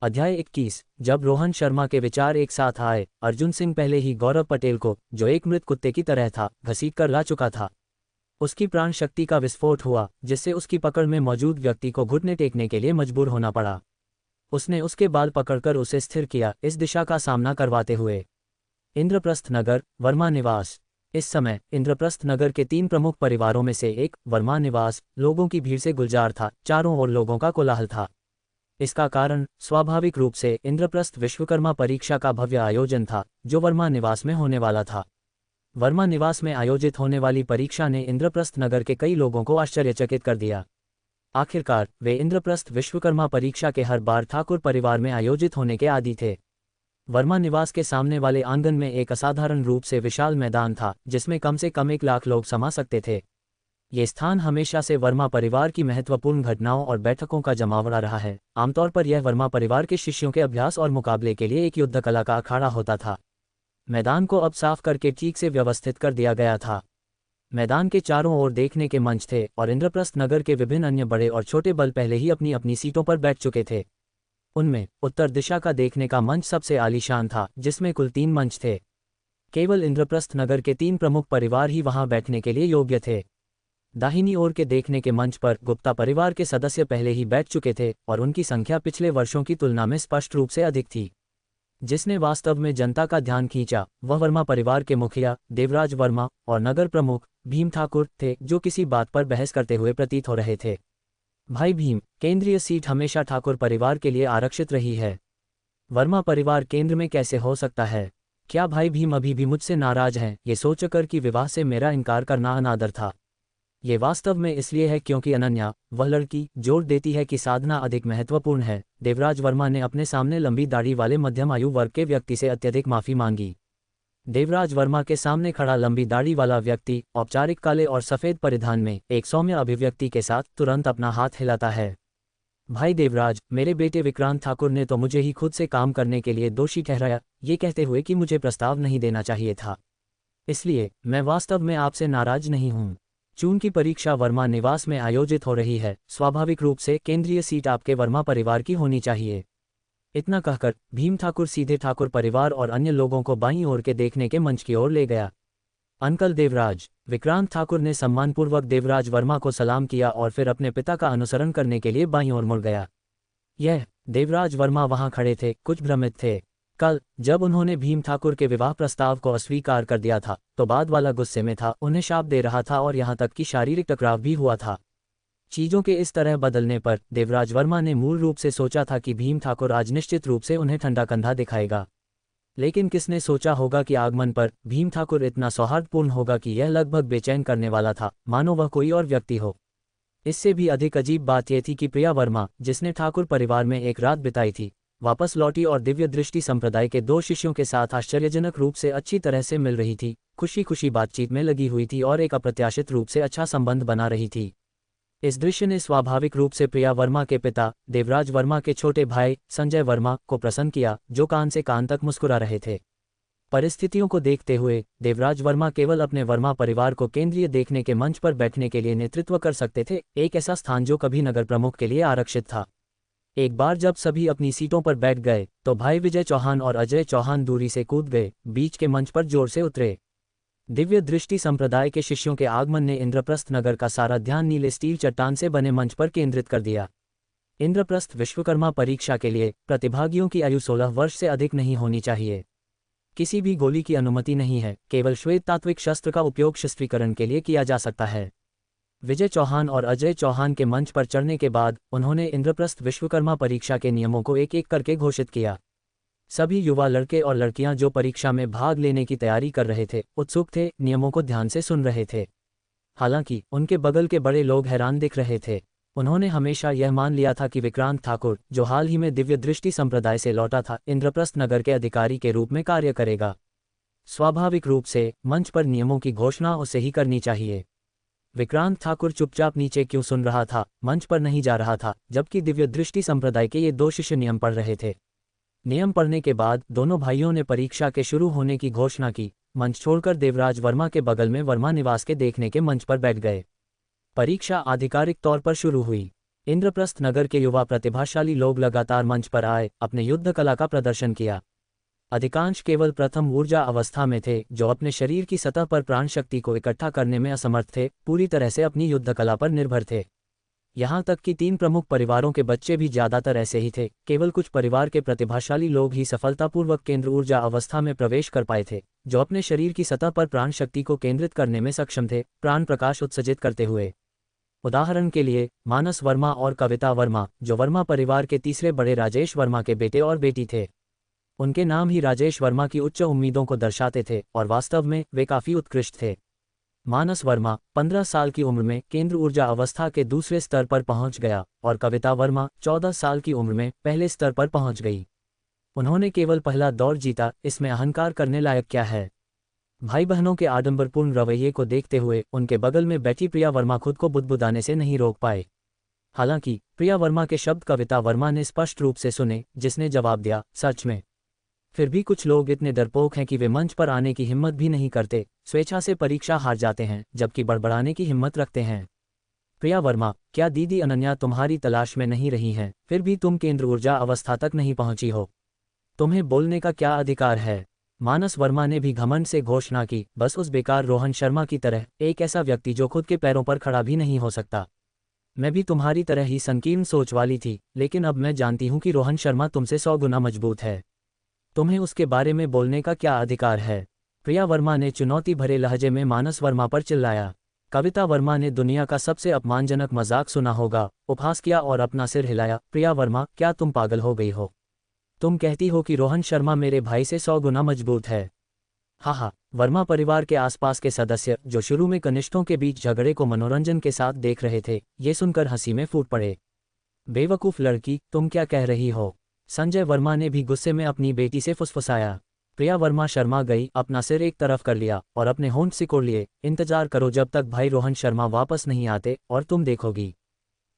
अध्याय 21। जब रोहन शर्मा के विचार एक साथ आए, अर्जुन सिंह पहले ही गौरव पटेल को, जो एक मृत कुत्ते की तरह था, घसीट कर ला चुका था। उसकी प्राण शक्ति का विस्फोट हुआ, जिससे उसकी पकड़ में मौजूद व्यक्ति को घुटने टेकने के लिए मजबूर होना पड़ा। उसने उसके बाल पकड़कर उसे स्थिर किया, इस दिशा का सामना करवाते हुए। इंद्रप्रस्थ नगर, वर्मा निवास। इस समय इंद्रप्रस्थ नगर के 3 प्रमुख परिवारों में से एक, वर्मा निवास, लोगों की भीड़ से गुलजार था। चारों ओर लोगों का कोलाहल था। इसका कारण स्वाभाविक रूप से इंद्रप्रस्थ विश्वकर्मा परीक्षा का भव्य आयोजन था, जो वर्मा निवास में होने वाला था। वर्मा निवास में आयोजित होने वाली परीक्षा ने इंद्रप्रस्थ नगर के कई लोगों को आश्चर्यचकित कर दिया। आखिरकार वे इंद्रप्रस्थ विश्वकर्मा परीक्षा के हर बार ठाकुर परिवार में आयोजित होने के आदी थे। वर्मा निवास के सामने वाले आंगन में एक असाधारण रूप से विशाल मैदान था, जिसमें कम से कम 1 लाख लोग समा सकते थे। ये स्थान हमेशा से वर्मा परिवार की महत्वपूर्ण घटनाओं और बैठकों का जमावड़ा रहा है। आमतौर पर यह वर्मा परिवार के शिष्यों के अभ्यास और मुकाबले के लिए एक युद्ध कला का अखाड़ा होता था। मैदान को अब साफ करके ठीक से व्यवस्थित कर दिया गया था। मैदान के चारों ओर देखने के मंच थे और इंद्रप्रस्थ नगर के विभिन्न अन्य बड़े और छोटे बल पहले ही अपनी अपनी सीटों पर बैठ चुके थे। उनमें उत्तर दिशा का देखने का मंच सबसे आलीशान था, जिसमें कुल 3 मंच थे। केवल इंद्रप्रस्थ नगर के 3 प्रमुख परिवार ही वहां बैठने के लिए योग्य थे। दाहिनी ओर के देखने के मंच पर गुप्ता परिवार के सदस्य पहले ही बैठ चुके थे और उनकी संख्या पिछले वर्षों की तुलना में स्पष्ट रूप से अधिक थी। जिसने वास्तव में जनता का ध्यान खींचा, वह वर्मा परिवार के मुखिया देवराज वर्मा और नगर प्रमुख भीम ठाकुर थे, जो किसी बात पर बहस करते हुए प्रतीत हो रहे थे। भाई भीम, केंद्रीय सीट हमेशा ठाकुर परिवार के लिए आरक्षित रही है। वर्मा परिवार केंद्र में कैसे हो सकता है? क्या भाई भीम अभी भी मुझसे नाराज हैं? ये सोचकर कि विवाह से मेरा इनकार करना अनादर था। ये वास्तव में इसलिए है क्योंकि अनन्या, वह लड़की, जोर देती है कि साधना अधिक महत्वपूर्ण है। देवराज वर्मा ने अपने सामने लंबी दाढ़ी वाले मध्यम आयु वर्ग के व्यक्ति से अत्यधिक माफी मांगी। देवराज वर्मा के सामने खड़ा लंबी दाढ़ी वाला व्यक्ति औपचारिक काले और सफेद परिधान में एक सौम्य अभिव्यक्ति के साथ तुरंत अपना हाथ हिलाता है। भाई देवराज, मेरे बेटे विक्रांत ठाकुर ने तो मुझे ही खुद से काम करने के लिए दोषी ठहराया, ये कहते हुए कि मुझे प्रस्ताव नहीं देना चाहिए था। इसलिए मैं वास्तव में आपसे नाराज नहीं हूँ। जून की परीक्षा वर्मा निवास में आयोजित हो रही है। स्वाभाविक रूप से केंद्रीय सीट आपके वर्मा परिवार की होनी चाहिए। इतना कहकर भीम ठाकुर सीधे ठाकुर परिवार और अन्य लोगों को बाईं ओर के देखने के मंच की ओर ले गया। अंकल देवराज। विक्रांत ठाकुर ने सम्मानपूर्वक देवराज वर्मा को सलाम किया और फिर अपने पिता का अनुसरण करने के लिए बाईं ओर मुड़ गया। यह देवराज वर्मा वहां खड़े थे, कुछ भ्रमित थे। कल जब उन्होंने भीम ठाकुर के विवाह प्रस्ताव को अस्वीकार कर दिया था, तो बाद वाला गुस्से में था, उन्हें शाप दे रहा था और यहां तक कि शारीरिक टकराव भी हुआ था। चीजों के इस तरह बदलने पर देवराज वर्मा ने मूल रूप से सोचा था कि भीम ठाकुर आज निश्चित रूप से उन्हें ठंडा कंधा दिखाएगा। लेकिन किसने सोचा होगा कि आगमन पर भीम ठाकुर इतना सौहार्दपूर्ण होगा कि यह लगभग बेचैन करने वाला था, मानो वह कोई और व्यक्ति हो। इससे भी अधिक अजीब बात यह थी कि प्रिया वर्मा, जिसने ठाकुर परिवार में एक रात बिताई थी, वापस लौटी और दिव्य दृष्टि संप्रदाय के 2 शिष्यों के साथ आश्चर्यजनक रूप से अच्छी तरह से मिल रही थी, खुशी खुशी बातचीत में लगी हुई थी और एक अप्रत्याशित रूप से अच्छा संबंध बना रही थी। इस दृश्य ने स्वाभाविक रूप से प्रिया वर्मा के पिता देवराज वर्मा के छोटे भाई संजय वर्मा को प्रसन्न किया, जो कान से कान तक मुस्कुरा रहे थे। परिस्थितियों को देखते हुए देवराज वर्मा केवल अपने वर्मा परिवार को केंद्रीय देखने के मंच पर बैठने के लिए नेतृत्व कर सकते थे, एक ऐसा स्थान जो कभी नगर प्रमुख के लिए आरक्षित था। एक बार जब सभी अपनी सीटों पर बैठ गए, तो भाई विजय चौहान और अजय चौहान दूरी से कूद गए, बीच के मंच पर जोर से उतरे। दिव्य दृष्टि संप्रदाय के शिष्यों के आगमन ने इंद्रप्रस्थ नगर का सारा ध्यान नीले स्टील चट्टान से बने मंच पर केंद्रित कर दिया। इंद्रप्रस्थ विश्वकर्मा परीक्षा के लिए प्रतिभागियों की आयु 16 वर्ष से अधिक नहीं होनी चाहिए। किसी भी गोली की अनुमति नहीं है, केवल श्वेत तात्विक शस्त्र का उपयोग शस्त्रीकरण के लिए किया जा सकता है। विजय चौहान और अजय चौहान के मंच पर चढ़ने के बाद उन्होंने इंद्रप्रस्थ विश्वकर्मा परीक्षा के नियमों को एक एक करके घोषित किया। सभी युवा लड़के और लड़कियां जो परीक्षा में भाग लेने की तैयारी कर रहे थे, उत्सुक थे, नियमों को ध्यान से सुन रहे थे। हालांकि उनके बगल के बड़े लोग हैरान दिख रहे थे। उन्होंने हमेशा यह मान लिया था कि विक्रांत ठाकुर, जो हाल ही में दिव्य दृष्टि संप्रदाय से लौटा था, इंद्रप्रस्थ नगर के अधिकारी के रूप में कार्य करेगा। स्वाभाविक रूप से मंच पर नियमों की घोषणा उसे ही करनी चाहिए। विक्रांत ठाकुर चुपचाप नीचे क्यों सुन रहा था, मंच पर नहीं जा रहा था, जबकि दिव्य दृष्टि संप्रदाय के ये 2 शिष्य नियम पढ़ रहे थे। नियम पढ़ने के बाद दोनों भाइयों ने परीक्षा के शुरू होने की घोषणा की। मंच छोड़कर देवराज वर्मा के बगल में वर्मा निवास के देखने के मंच पर बैठ गए। परीक्षा आधिकारिक तौर पर शुरू हुई। इंद्रप्रस्थ नगर के युवा प्रतिभाशाली लोग लगातार मंच पर आए, अपने युद्ध कला का प्रदर्शन किया। अधिकांश केवल प्रथम ऊर्जा अवस्था में थे, जो अपने शरीर की सतह पर प्राण शक्ति को इकट्ठा करने में असमर्थ थे, पूरी तरह से अपनी युद्ध कला पर निर्भर थे। यहाँ तक कि 3 प्रमुख परिवारों के बच्चे भी ज्यादातर ऐसे ही थे। केवल कुछ परिवार के प्रतिभाशाली लोग ही सफलतापूर्वक केंद्र ऊर्जा अवस्था में प्रवेश कर पाए थे, जो अपने शरीर की सतह पर प्राण शक्ति को केंद्रित करने में सक्षम थे, प्राण प्रकाश उत्सर्जित करते हुए। उदाहरण के लिए मानस वर्मा और कविता वर्मा, जो वर्मा परिवार के तीसरे बड़े राजेश वर्मा के बेटे और बेटी थे। उनके नाम ही राजेश वर्मा की उच्च उम्मीदों को दर्शाते थे, और वास्तव में वे काफी उत्कृष्ट थे। मानस वर्मा 15 साल की उम्र में केंद्र ऊर्जा अवस्था के दूसरे स्तर पर पहुंच गया, और कविता वर्मा 14 साल की उम्र में पहले स्तर पर पहुंच गई। उन्होंने केवल पहला दौर जीता, इसमें अहंकार करने लायक क्या है? भाई बहनों के आडंबरपूर्ण रवैये को देखते हुए उनके बगल में बैठी प्रिया वर्मा खुद को बुदबुदाने से नहीं रोक पाए। हालांकि प्रिया वर्मा के शब्द कविता वर्मा ने स्पष्ट रूप से सुने, जिसने जवाब दिया, सच में। फिर भी कुछ लोग इतने डरपोक हैं कि वे मंच पर आने की हिम्मत भी नहीं करते, स्वेच्छा से परीक्षा हार जाते हैं, जबकि बड़बड़ाने की हिम्मत रखते हैं। प्रिया वर्मा, क्या दीदी अनन्या तुम्हारी तलाश में नहीं रही हैं? फिर भी तुम केंद्र ऊर्जा अवस्था तक नहीं पहुंची हो। तुम्हें बोलने का क्या अधिकार है? मानस वर्मा ने भी घमंड से घोषणा की, बस उस बेकार रोहन शर्मा की तरह, एक ऐसा व्यक्ति जो खुद के पैरों पर खड़ा भी नहीं हो सकता। मैं भी तुम्हारी तरह ही संकीर्ण सोच वाली थी, लेकिन अब मैं जानती हूं कि रोहन शर्मा तुमसे 100 गुना मजबूत है। तुम्हें उसके बारे में बोलने का क्या अधिकार है? प्रिया वर्मा ने चुनौती भरे लहजे में मानस वर्मा पर चिल्लाया। कविता वर्मा ने दुनिया का सबसे अपमानजनक मजाक सुना होगा, उपहास किया और अपना सिर हिलाया। प्रिया वर्मा, क्या तुम पागल हो गई हो? तुम कहती हो कि रोहन शर्मा मेरे भाई से 100 गुना मजबूत है। हा। वर्मा परिवार के आसपास के सदस्य, जो शुरू में कनिष्ठों के बीच झगड़े को मनोरंजन के साथ देख रहे थे, ये सुनकर हंसी में फूट पड़े। बेवकूफ लड़की, तुम क्या कह रही हो? संजय वर्मा ने भी गुस्से में अपनी बेटी से फुसफुसाया। प्रिया वर्मा शर्मा गई, अपना सिर एक तरफ कर लिया और अपने होंठ सिकोड़ लिए। इंतजार करो जब तक भाई रोहन शर्मा वापस नहीं आते, और तुम देखोगी।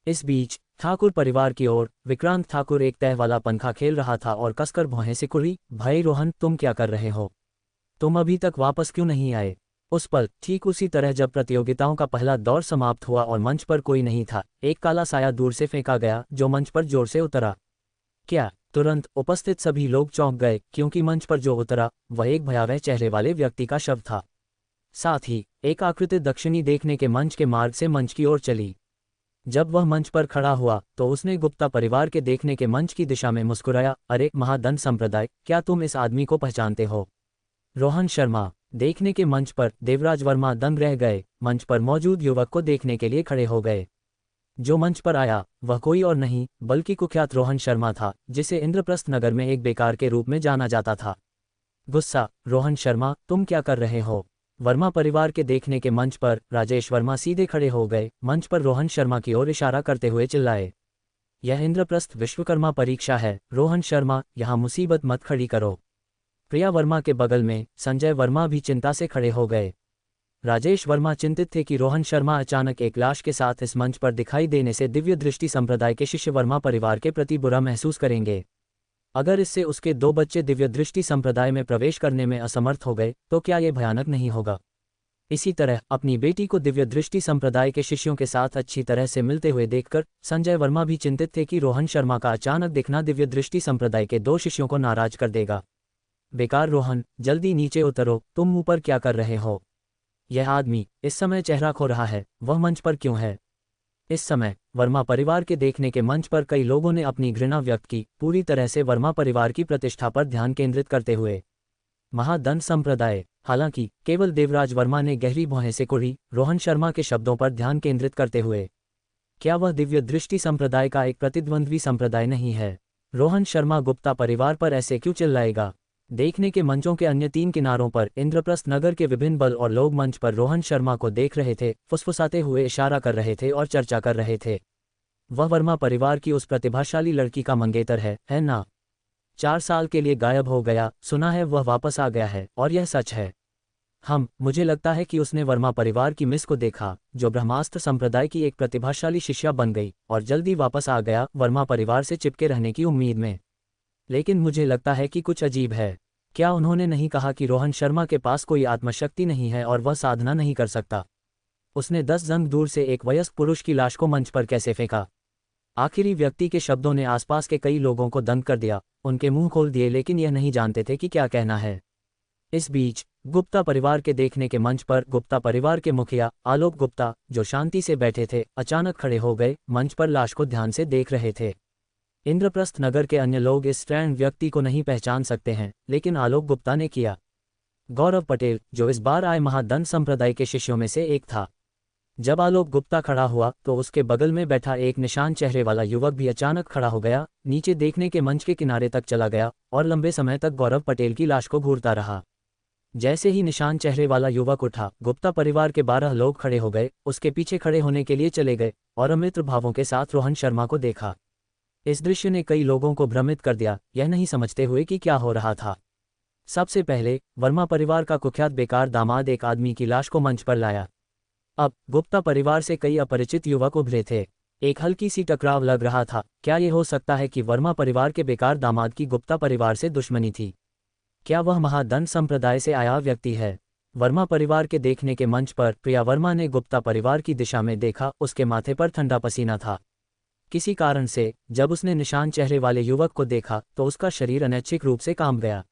इस बीच ठाकुर परिवार की ओर विक्रांत ठाकुर एक तह वाला पंखा खेल रहा था और कसकर भौहें सिकुड़ी। भाई रोहन, तुम क्या कर रहे हो? तुम अभी तक वापस क्यों नहीं आए? उस पल, ठीक उसी तरह जब प्रतियोगिताओं का पहला दौर समाप्त हुआ और मंच पर कोई नहीं था, एक काला साया दूर से फेंका गया, जो मंच पर जोर से उतरा। क्या? तुरंत उपस्थित सभी लोग चौंक गए, क्योंकि मंच पर जो उतरा वह एक भयावह चेहरे वाले व्यक्ति का शव था। साथ ही एक आकृति दक्षिणी देखने के मंच के मार्ग से मंच की ओर चली। जब वह मंच पर खड़ा हुआ तो उसने गुप्ता परिवार के देखने के मंच की दिशा में मुस्कुराया। अरे महादंड संप्रदाय, क्या तुम इस आदमी को पहचानते हो? रोहन शर्मा। देखने के मंच पर देवराज वर्मा दंग रह गए, मंच पर मौजूद युवक को देखने के लिए खड़े हो गए। जो मंच पर आया वह कोई और नहीं बल्कि कुख्यात रोहन शर्मा था, जिसे इंद्रप्रस्थ नगर में एक बेकार के रूप में जाना जाता था। गुस्सा। रोहन शर्मा, तुम क्या कर रहे हो? वर्मा परिवार के देखने के मंच पर राजेश वर्मा सीधे खड़े हो गए, मंच पर रोहन शर्मा की ओर इशारा करते हुए चिल्लाए, यह इंद्रप्रस्थ विश्वकर्मा परीक्षा है, रोहन शर्मा, यहाँ मुसीबत मत खड़ी करो। प्रिया वर्मा के बगल में संजय वर्मा भी चिंता से खड़े हो गए। राजेश वर्मा चिंतित थे कि रोहन शर्मा अचानक एक लाश के साथ इस मंच पर दिखाई देने से दिव्य दृष्टि संप्रदाय के शिष्य वर्मा परिवार के प्रति बुरा महसूस करेंगे। अगर इससे उसके 2 बच्चे दिव्य दृष्टि संप्रदाय में प्रवेश करने में असमर्थ हो गए तो क्या ये भयानक नहीं होगा? इसी तरह अपनी बेटी को दिव्य दृष्टि संप्रदाय के शिष्यों के साथ अच्छी तरह से मिलते हुए देखकर संजय वर्मा भी चिंतित थे कि रोहन शर्मा का अचानक दिखना दिव्य दृष्टि संप्रदाय के 2 शिष्यों को नाराज कर देगा। बेकार रोहन, जल्दी नीचे उतरो, तुम ऊपर क्या कर रहे हो? यह आदमी इस समय चेहरा खो रहा है, वह मंच पर क्यों है? इस समय वर्मा परिवार के देखने के मंच पर कई लोगों ने अपनी घृणा व्यक्त की, पूरी तरह से वर्मा परिवार की प्रतिष्ठा पर ध्यान केंद्रित करते हुए। महादंड संप्रदाय। हालांकि केवल देवराज वर्मा ने गहरी भौहें सिकोड़ी, रोहन शर्मा के शब्दों पर ध्यान केंद्रित करते हुए। क्या वह दिव्य दृष्टि संप्रदाय का एक प्रतिद्वंद्वी संप्रदाय नहीं है? रोहन शर्मा गुप्ता परिवार पर ऐसे क्यों चिल्लाएगा? देखने के मंचों के अन्य 3 किनारों पर इंद्रप्रस्थ नगर के विभिन्न बल और लोग मंच पर रोहन शर्मा को देख रहे थे, फुसफुसाते हुए इशारा कर रहे थे और चर्चा कर रहे थे। वह वर्मा परिवार की उस प्रतिभाशाली लड़की का मंगेतर है ना? 4 साल के लिए गायब हो गया, सुना है वह वापस आ गया है, और यह सच है। मुझे लगता है कि उसने वर्मा परिवार की मिस को देखा, जो ब्रह्मास्त्र संप्रदाय की एक प्रतिभाशाली शिष्या बन गई, और जल्दी वापस आ गया वर्मा परिवार से चिपके रहने की उम्मीद में। लेकिन मुझे लगता है कि कुछ अजीब है। क्या उन्होंने नहीं कहा कि रोहन शर्मा के पास कोई आत्मशक्ति नहीं है और वह साधना नहीं कर सकता? उसने 10 जंग दूर से एक वयस्क पुरुष की लाश को मंच पर कैसे फेंका? आखिरी व्यक्ति के शब्दों ने आसपास के कई लोगों को दंग कर दिया, उनके मुंह खोल दिए, लेकिन यह नहीं जानते थे कि क्या कहना है। इस बीच गुप्ता परिवार के देखने के मंच पर गुप्ता परिवार के मुखिया आलोक गुप्ता, जो शांति से बैठे थे, अचानक खड़े हो गए। मंच पर लाश को ध्यान से देख रहे थे। इंद्रप्रस्थ नगर के अन्य लोग इस स्ट्रैंड व्यक्ति को नहीं पहचान सकते हैं, लेकिन आलोक गुप्ता ने किया। गौरव पटेल, जो इस बार आए महादंड संप्रदाय के शिष्यों में से एक था। जब आलोक गुप्ता खड़ा हुआ तो उसके बगल में बैठा एक निशान चेहरे वाला युवक भी अचानक खड़ा हो गया, नीचे देखने के मंच के किनारे तक चला गया और लंबे समय तक गौरव पटेल की लाश को घूरता रहा। जैसे ही निशान चेहरे वाला युवक उठा, गुप्ता परिवार के 12 लोग खड़े हो गए, उसके पीछे खड़े होने के लिए चले गए और अमित्र भावों के साथ रोहन शर्मा को देखा। इस दृश्य ने कई लोगों को भ्रमित कर दिया, यह नहीं समझते हुए कि क्या हो रहा था। सबसे पहले वर्मा परिवार का कुख्यात बेकार दामाद एक आदमी की लाश को मंच पर लाया। अब गुप्ता परिवार से कई अपरिचित युवक उभरे थे। एक हल्की सी टकराव लग रहा था। क्या यह हो सकता है कि वर्मा परिवार के बेकार दामाद की गुप्ता परिवार से दुश्मनी थी? क्या वह महादंड संप्रदाय से आया व्यक्ति है? वर्मा परिवार के देखने के मंच पर प्रिया वर्मा ने गुप्ता परिवार की दिशा में देखा। उसके माथे पर ठंडा पसीना था। किसी कारण से जब उसने निशान चेहरे वाले युवक को देखा तो उसका शरीर अनैच्छिक रूप से कांप गया।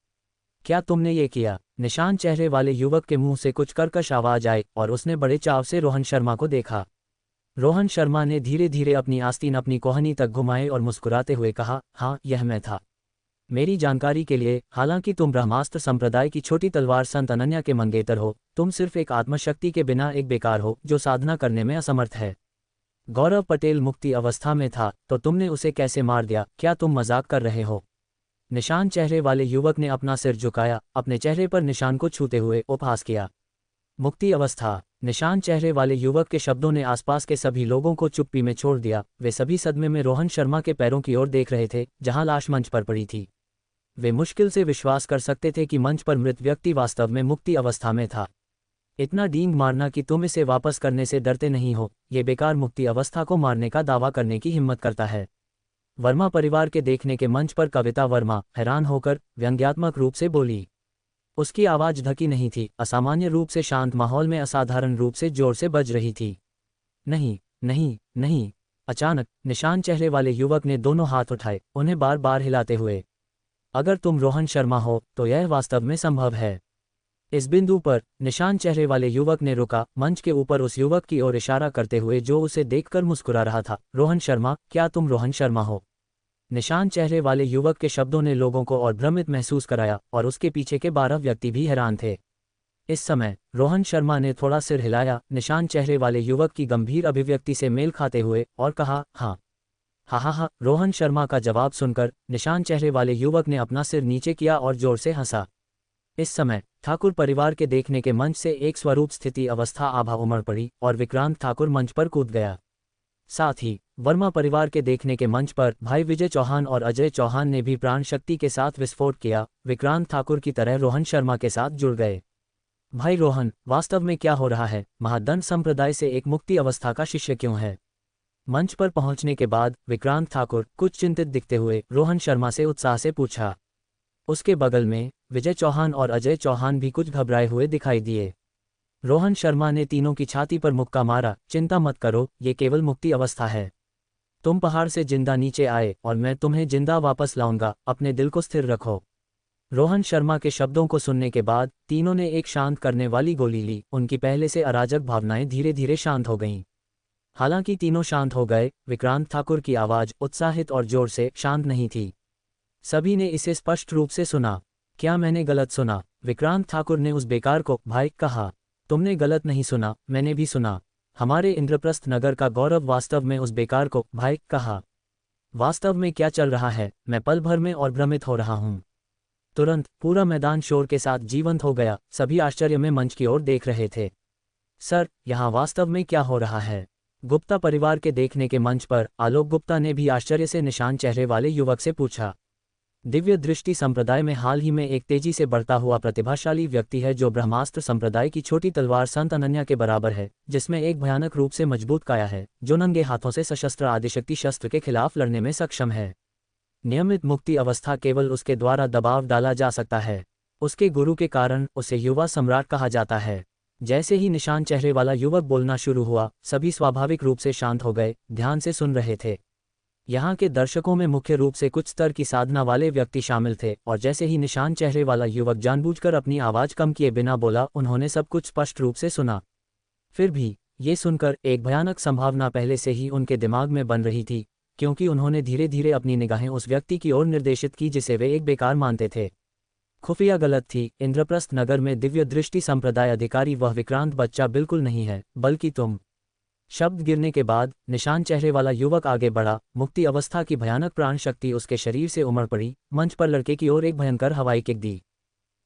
क्या तुमने ये किया? निशान चेहरे वाले युवक के मुंह से कुछ कर्कश आवाज आई और उसने बड़े चाव से रोहन शर्मा को देखा। रोहन शर्मा ने धीरे धीरे अपनी आस्तीन अपनी कोहनी तक घुमाए और मुस्कुराते हुए कहा, हाँ, यह मैं था। मेरी जानकारी के लिए, हालांकि तुम ब्रह्मास्त्र संप्रदाय की छोटी तलवार संत अनन्या के मंगेतर हो, तुम सिर्फ एक आत्मशक्ति के बिना एक बेकार हो जो साधना करने में असमर्थ है। गौरव पटेल मुक्ति अवस्था में था तो तुमने उसे कैसे मार दिया? क्या तुम मजाक कर रहे हो? निशान चेहरे वाले युवक ने अपना सिर झुकाया, अपने चेहरे पर निशान को छूते हुए उपहास किया। मुक्ति अवस्था? निशान चेहरे वाले युवक के शब्दों ने आसपास के सभी लोगों को चुप्पी में छोड़ दिया। वे सभी सदमे में रोहन शर्मा के पैरों की ओर देख रहे थे, जहां लाश मंच पर पड़ी थी। वे मुश्किल से विश्वास कर सकते थे कि मंच पर मृत व्यक्ति वास्तव में मुक्ति अवस्था में था। इतना डींग मारना कि तुम इसे वापस करने से डरते नहीं हो, ये बेकार मुक्ति अवस्था को मारने का दावा करने की हिम्मत करता है। वर्मा परिवार के देखने के मंच पर कविता वर्मा हैरान होकर व्यंग्यात्मक रूप से बोली। उसकी आवाज ढकी नहीं थी, असामान्य रूप से शांत माहौल में असाधारण रूप से जोर से बज रही थी। नहीं, नहीं, नहीं। अचानक निशान चेहरे वाले युवक ने दोनों हाथ उठाए, उन्हें बार बार हिलाते हुए। अगर तुम रोहन शर्मा हो तो यह वास्तव में संभव है। इस बिंदु पर निशान चेहरे वाले युवक ने रुका, मंच के ऊपर उस युवक की ओर इशारा करते हुए जो उसे देखकर मुस्कुरा रहा था। रोहन शर्मा, क्या तुम रोहन शर्मा हो? निशान चेहरे वाले युवक के शब्दों ने लोगों को और भ्रमित महसूस कराया और उसके पीछे के 12 व्यक्ति भी हैरान थे। इस समय रोहन शर्मा ने थोड़ा सिर हिलाया, निशान चेहरे वाले युवक की गंभीर अभिव्यक्ति से मेल खाते हुए, और कहा, हाँ, हा हा हा। रोहन शर्मा का जवाब सुनकर निशान चेहरे वाले युवक ने अपना सिर नीचे किया और जोर से हंसा। इस समय ठाकुर परिवार के देखने के मंच से एक स्वरूप स्थिति अवस्था आभा उमड़ पड़ी और विक्रांत ठाकुर मंच पर कूद गया। साथ ही वर्मा परिवार के देखने के मंच पर भाई विजय चौहान और अजय चौहान ने भी प्राण शक्ति के साथ विस्फोट किया। विक्रांत ठाकुर की तरह रोहन शर्मा के साथ जुड़ गए। भाई रोहन, वास्तव में क्या हो रहा है? महादंड संप्रदाय से एक मुक्ति अवस्था का शिष्य क्यों है? मंच पर पहुंचने के बाद विक्रांत ठाकुर कुछ चिंतित दिखते हुए रोहन शर्मा से उत्साह से पूछा। उसके बगल में विजय चौहान और अजय चौहान भी कुछ घबराए हुए दिखाई दिए। रोहन शर्मा ने तीनों की छाती पर मुक्का मारा, चिंता मत करो, ये केवल मुक्ति अवस्था है। तुम पहाड़ से जिंदा नीचे आए और मैं तुम्हें जिंदा वापस लाऊंगा, अपने दिल को स्थिर रखो। रोहन शर्मा के शब्दों को सुनने के बाद तीनों ने एक शांत करने वाली गोली ली। उनकी पहले से अराजक भावनाएं धीरे धीरे शांत हो गईं। हालांकि तीनों शांत हो गए, विक्रांत ठाकुर की आवाज उत्साहित और जोर से शांत नहीं थी। सभी ने इसे स्पष्ट रूप से सुना। क्या मैंने गलत सुना? विक्रांत ठाकुर ने उस बेकार को भाई कहा। तुमने गलत नहीं सुना, मैंने भी सुना। हमारे इंद्रप्रस्थ नगर का गौरव वास्तव में उस बेकार को भाई कहा। वास्तव में क्या चल रहा है? मैं पल भर में और भ्रमित हो रहा हूं। तुरंत पूरा मैदान शोर के साथ जीवंत हो गया। सभी आश्चर्य में मंच की ओर देख रहे थे। सर, यहाँ वास्तव में क्या हो रहा है? गुप्ता परिवार के देखने के मंच पर आलोक गुप्ता ने भी आश्चर्य से निशान चेहरे वाले युवक से पूछा। दिव्य दृष्टि संप्रदाय में हाल ही में एक तेजी से बढ़ता हुआ प्रतिभाशाली व्यक्ति है जो ब्रह्मास्त्र संप्रदाय की छोटी तलवार संत अनन्या के बराबर है, जिसमें एक भयानक रूप से मजबूत काया है, जो नंगे हाथों से सशस्त्र आदिशक्ति शस्त्र के खिलाफ लड़ने में सक्षम है। नियमित मुक्ति अवस्था केवल उसके द्वारा दबाव डाला जा सकता है। उसके गुरु के कारण उसे युवा सम्राट कहा जाता है। जैसे ही निशान चेहरे वाला युवक बोलना शुरू हुआ, सभी स्वाभाविक रूप से शांत हो गए, ध्यान से सुन रहे थे। यहाँ के दर्शकों में मुख्य रूप से कुछ स्तर की साधना वाले व्यक्ति शामिल थे, और जैसे ही निशान चेहरे वाला युवक जानबूझकर अपनी आवाज़ कम किए बिना बोला, उन्होंने सब कुछ स्पष्ट रूप से सुना। फिर भी ये सुनकर एक भयानक संभावना पहले से ही उनके दिमाग में बन रही थी, क्योंकि उन्होंने धीरे धीरे अपनी निगाहें उस व्यक्ति की ओर निर्देशित की जिसे वे एक बेकार मानते थे। खुफिया गलत थी। इंद्रप्रस्थ नगर में दिव्य दृष्टि संप्रदाय अधिकारी वह विक्रांत बच्चा बिल्कुल नहीं है, बल्कि तुम। शब्द गिरने के बाद निशान चेहरे वाला युवक आगे बढ़ा। मुक्ति अवस्था की भयानक प्राण शक्ति उसके शरीर से उमड़ पड़ी। मंच पर लड़के की ओर एक भयंकर हवाई किक दी।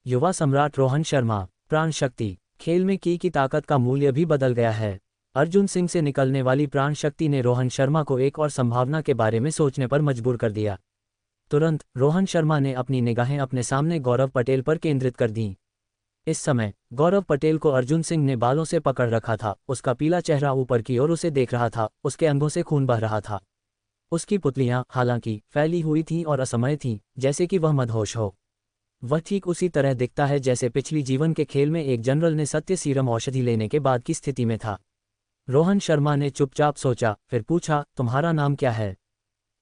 युवा सम्राट रोहन शर्मा। प्राण शक्ति। खेल में की ताकत का मूल्य भी बदल गया है। अर्जुन सिंह से निकलने वाली प्राण शक्ति ने रोहन शर्मा को एक और संभावना के बारे में सोचने पर मजबूर कर दिया। तुरंत रोहन शर्मा ने अपनी निगाहें अपने सामने गौरव पटेल पर केंद्रित कर दीं। इस समय गौरव पटेल को अर्जुन सिंह ने बालों से पकड़ रखा था। उसका पीला चेहरा ऊपर की ओर उसे देख रहा था। उसके अंगों से खून बह रहा था। उसकी पुतलियां हालांकि फैली हुई थीं और असमय थीं, जैसे कि वह मदहोश हो। वह ठीक उसी तरह दिखता है जैसे पिछली जीवन के खेल में एक जनरल ने सत्य सीरम औषधि लेने के बाद की स्थिति में था। रोहन शर्मा ने चुपचाप सोचा, फिर पूछा, तुम्हारा नाम क्या है?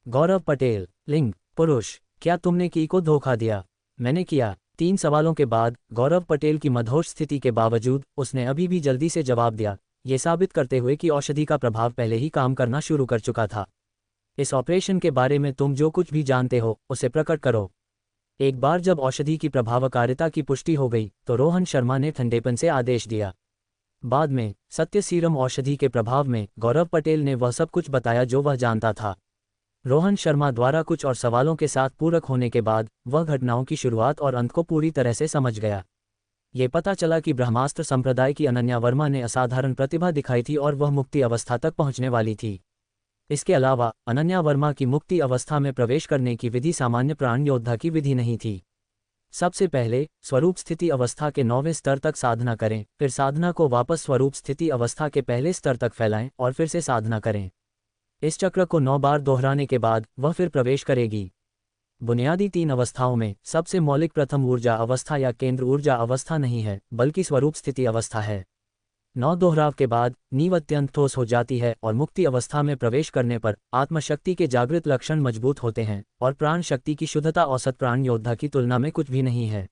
गौरव पटेल। लिंग पुरुष। क्या तुमने की को धोखा दिया? मैंने किया। 3 सवालों के बाद गौरव पटेल की मदहोश स्थिति के बावजूद उसने अभी भी जल्दी से जवाब दिया, ये साबित करते हुए कि औषधि का प्रभाव पहले ही काम करना शुरू कर चुका था। इस ऑपरेशन के बारे में तुम जो कुछ भी जानते हो उसे प्रकट करो। एक बार जब औषधि की प्रभावकारिता की पुष्टि हो गई तो रोहन शर्मा ने ठंडेपन से आदेश दिया। बाद में सत्य सीरम औषधि के प्रभाव में गौरव पटेल ने वह सब कुछ बताया जो वह जानता था। रोहन शर्मा द्वारा कुछ और सवालों के साथ पूरक होने के बाद वह घटनाओं की शुरुआत और अंत को पूरी तरह से समझ गया। ये पता चला कि ब्रह्मास्त्र संप्रदाय की अनन्या वर्मा ने असाधारण प्रतिभा दिखाई थी और वह मुक्ति अवस्था तक पहुंचने वाली थी। इसके अलावा अनन्या वर्मा की मुक्ति अवस्था में प्रवेश करने की विधि सामान्य प्राण योद्धा की विधि नहीं थी। सबसे पहले स्वरूप स्थिति अवस्था के 9वें स्तर तक साधना करें, फिर साधना को वापस स्वरूप स्थिति अवस्था के पहले स्तर तक फैलाएं और फिर से साधना करें। इस चक्र को 9 बार दोहराने के बाद वह फिर प्रवेश करेगी। बुनियादी 3 अवस्थाओं में सबसे मौलिक प्रथम ऊर्जा अवस्था या केंद्र ऊर्जा अवस्था नहीं है, बल्कि स्वरूप स्थिति अवस्था है। 9 दोहराव के बाद नींव अत्यंत ठोस हो जाती है और मुक्ति अवस्था में प्रवेश करने पर आत्मशक्ति के जागृत लक्षण मजबूत होते हैं और प्राण शक्ति की शुद्धता औसत प्राण योद्धा की तुलना में कुछ भी नहीं है।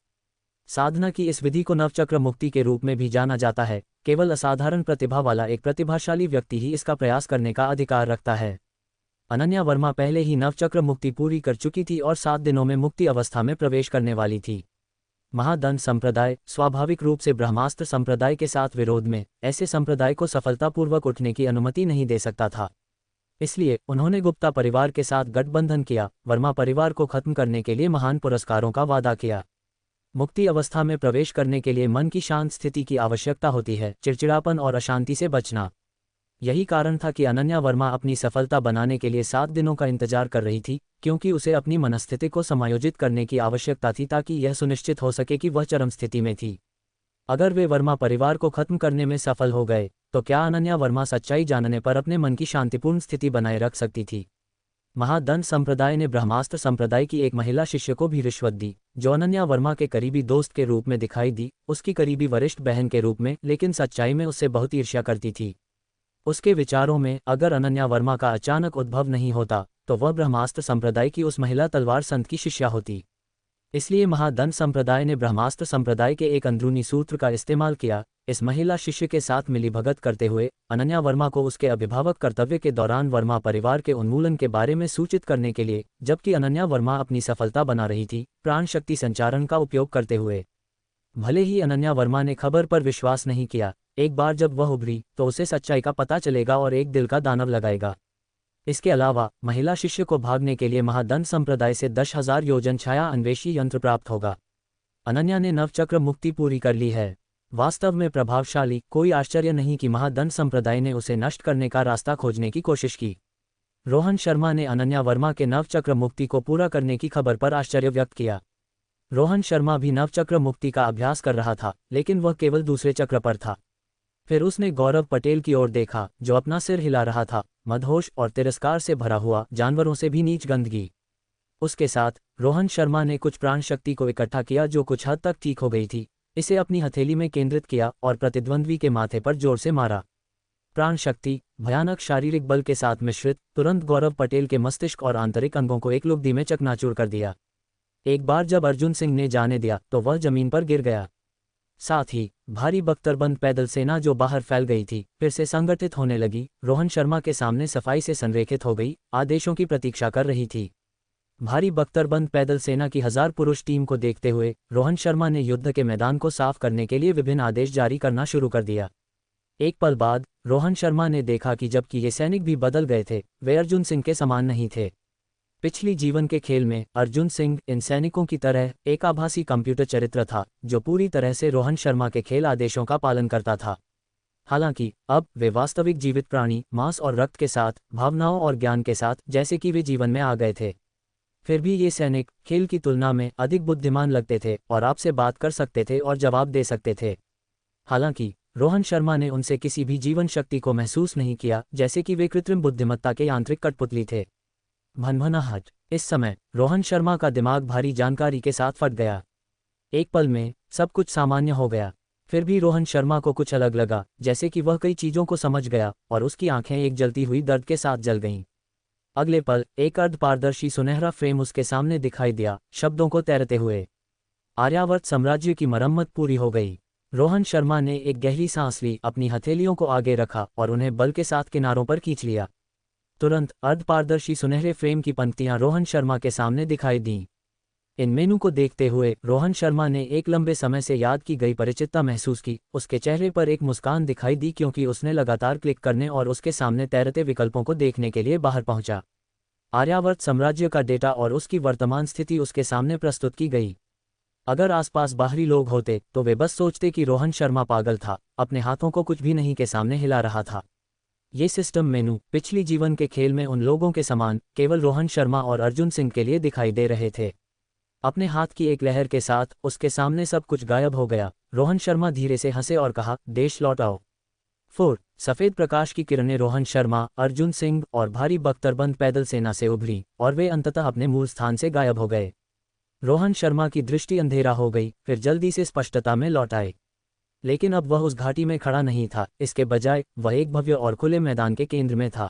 साधना की इस विधि को नवचक्र मुक्ति के रूप में भी जाना जाता है। केवल असाधारण प्रतिभा वाला एक प्रतिभाशाली व्यक्ति ही इसका प्रयास करने का अधिकार रखता है। अनन्या वर्मा पहले ही नवचक्र मुक्ति पूरी कर चुकी थी और 7 दिनों में मुक्ति अवस्था में प्रवेश करने वाली थी। महादंड संप्रदाय स्वाभाविक रूप से ब्रह्मास्त्र संप्रदाय के साथ विरोध में ऐसे संप्रदाय को सफलतापूर्वक उठने की अनुमति नहीं दे सकता था। इसलिए उन्होंने गुप्ता परिवार के साथ गठबंधन किया, वर्मा परिवार को खत्म करने के लिए महान पुरस्कारों का वादा किया। मुक्ति अवस्था में प्रवेश करने के लिए मन की शांत स्थिति की आवश्यकता होती है, चिड़चिड़ापन और अशांति से बचना। यही कारण था कि अनन्या वर्मा अपनी सफलता बनाने के लिए 7 दिनों का इंतजार कर रही थी, क्योंकि उसे अपनी मनस्थिति को समायोजित करने की आवश्यकता थी ताकि यह सुनिश्चित हो सके कि वह चरम स्थिति में थी। अगर वे वर्मा परिवार को खत्म करने में सफल हो गए तो क्या अनन्या वर्मा सच्चाई जानने पर अपने मन की शांतिपूर्ण स्थिति बनाए रख सकती थी? महादंड संप्रदाय ने ब्रह्मास्त्र संप्रदाय की एक महिला शिष्य को भी रिश्वत दी, जो अनन्या वर्मा के करीबी दोस्त के रूप में दिखाई दी, उसकी करीबी वरिष्ठ बहन के रूप में, लेकिन सच्चाई में उससे बहुत ईर्ष्या करती थी। उसके विचारों में अगर अनन्या वर्मा का अचानक उद्भव नहीं होता तो वह ब्रह्मास्त्र संप्रदाय की उस महिला तलवार संत की शिष्या होती। इसलिए महादंड संप्रदाय ने ब्रह्मास्त्र संप्रदाय के एक अंदरूनी सूत्र का इस्तेमाल किया, इस महिला शिष्य के साथ मिलीभगत करते हुए अनन्या वर्मा को उसके अभिभावक कर्तव्य के दौरान वर्मा परिवार के उन्मूलन के बारे में सूचित करने के लिए, जबकि अनन्या वर्मा अपनी सफलता बना रही थी प्राण शक्ति संचारण का उपयोग करते हुए। भले ही अनन्या वर्मा ने खबर पर विश्वास नहीं किया, एक बार जब वह उभरी तो उसे सच्चाई का पता चलेगा और एक दिल का दानव लगाएगा। इसके अलावा महिला शिष्य को भागने के लिए महादंड संप्रदाय से 10,000 योजन छाया अन्वेषी यंत्र प्राप्त होगा। अनन्या ने नवचक्र मुक्ति पूरी कर ली है। वास्तव में प्रभावशाली, कोई आश्चर्य नहीं कि महादंड संप्रदाय ने उसे नष्ट करने का रास्ता खोजने की कोशिश की। रोहन शर्मा ने अनन्या वर्मा के नवचक्र मुक्ति को पूरा करने की खबर पर आश्चर्य व्यक्त किया। रोहन शर्मा भी नवचक्र मुक्ति का अभ्यास कर रहा था, लेकिन वह केवल दूसरे चक्र पर था। फिर उसने गौरव पटेल की ओर देखा, जो अपना सिर हिला रहा था, मदहोश और तिरस्कार से भरा हुआ, जानवरों से भी नीच गंदगी। उसके साथ रोहन शर्मा ने कुछ प्राण शक्ति को इकट्ठा किया जो कुछ हद तक ठीक हो गई थी। इसे अपनी हथेली में केंद्रित किया और प्रतिद्वंद्वी के माथे पर जोर से मारा। प्राण शक्ति, भयानक शारीरिक बल के साथ मिश्रित, तुरंत गौरव पटेल के मस्तिष्क और आंतरिक अंगों को एक लुगदी में चकनाचूर कर दिया। एक बार जब अर्जुन सिंह ने जाने दिया तो वह जमीन पर गिर गया। साथ ही भारी बख्तरबंद पैदल सेना जो बाहर फैल गई थी फिर से संगठित होने लगी, रोहन शर्मा के सामने सफाई से संरेखित हो गई, आदेशों की प्रतीक्षा कर रही थी। भारी बख्तरबंद पैदल सेना की 1000 पुरुष टीम को देखते हुए रोहन शर्मा ने युद्ध के मैदान को साफ करने के लिए विभिन्न आदेश जारी करना शुरू कर दिया। एक पल बाद रोहन शर्मा ने देखा कि जबकि ये सैनिक भी बदल गए थे, वे अर्जुन सिंह के समान नहीं थे। पिछली जीवन के खेल में अर्जुन सिंह इन सैनिकों की तरह एक आभासी कंप्यूटर चरित्र था जो पूरी तरह से रोहन शर्मा के खेल आदेशों का पालन करता था। हालांकि अब वे वास्तविक जीवित प्राणी, मांस और रक्त के साथ, भावनाओं और ज्ञान के साथ जैसे कि वे जीवन में आ गए थे। फिर भी ये सैनिक खेल की तुलना में अधिक बुद्धिमान लगते थे और आपसे बात कर सकते थे और जवाब दे सकते थे। हालांकि रोहन शर्मा ने उनसे किसी भी जीवन शक्ति को महसूस नहीं किया, जैसे कि वे कृत्रिम बुद्धिमत्ता के यांत्रिक कठपुतली थे। भनभनाहट। इस समय रोहन शर्मा का दिमाग भारी जानकारी के साथ फट गया। एक पल में सब कुछ सामान्य हो गया। फिर भी रोहन शर्मा को कुछ अलग लगा, जैसे कि वह कई चीजों को समझ गया और उसकी आंखें एक जलती हुई दर्द के साथ जल गईं। अगले पल एक अर्धपारदर्शी सुनहरा फ्रेम उसके सामने दिखाई दिया, शब्दों को तैरते हुए। आर्यावर्त साम्राज्य की मरम्मत पूरी हो गई। रोहन शर्मा ने एक गहरी सांस ली, अपनी हथेलियों को आगे रखा और उन्हें बल के साथ किनारों पर खींच लिया। तुरंत अर्धपारदर्शी सुनहरे फ्रेम की पंक्तियां रोहन शर्मा के सामने दिखाई दीं। इन मेनू को देखते हुए रोहन शर्मा ने एक लंबे समय से याद की गई परिचितता महसूस की। उसके चेहरे पर एक मुस्कान दिखाई दी क्योंकि उसने लगातार क्लिक करने और उसके सामने तैरते विकल्पों को देखने के लिए बाहर पहुंचा। आर्यावर्त साम्राज्य का डेटा और उसकी वर्तमान स्थिति उसके सामने प्रस्तुत की गई। अगर आसपास बाहरी लोग होते तो वे बस सोचते कि रोहन शर्मा पागल था, अपने हाथों को कुछ भी नहीं के सामने हिला रहा था। ये सिस्टम मेनू पिछली जीवन के खेल में उन लोगों के समान केवल रोहन शर्मा और अर्जुन सिंह के लिए दिखाई दे रहे थे। अपने हाथ की एक लहर के साथ उसके सामने सब कुछ गायब हो गया। रोहन शर्मा धीरे से हंसे और कहा, देश लौटाओ। 4 सफेद प्रकाश की किरणें रोहन शर्मा, अर्जुन सिंह और भारी बख्तरबंद पैदल सेना से उभरी और वे अंततः अपने मूल स्थान से गायब हो गए। रोहन शर्मा की दृष्टि अंधेरा हो गई, फिर जल्दी से स्पष्टता में लौट आए। लेकिन अब वह उस घाटी में खड़ा नहीं था, इसके बजाय वह एक भव्य और खुले मैदान के केंद्र में था।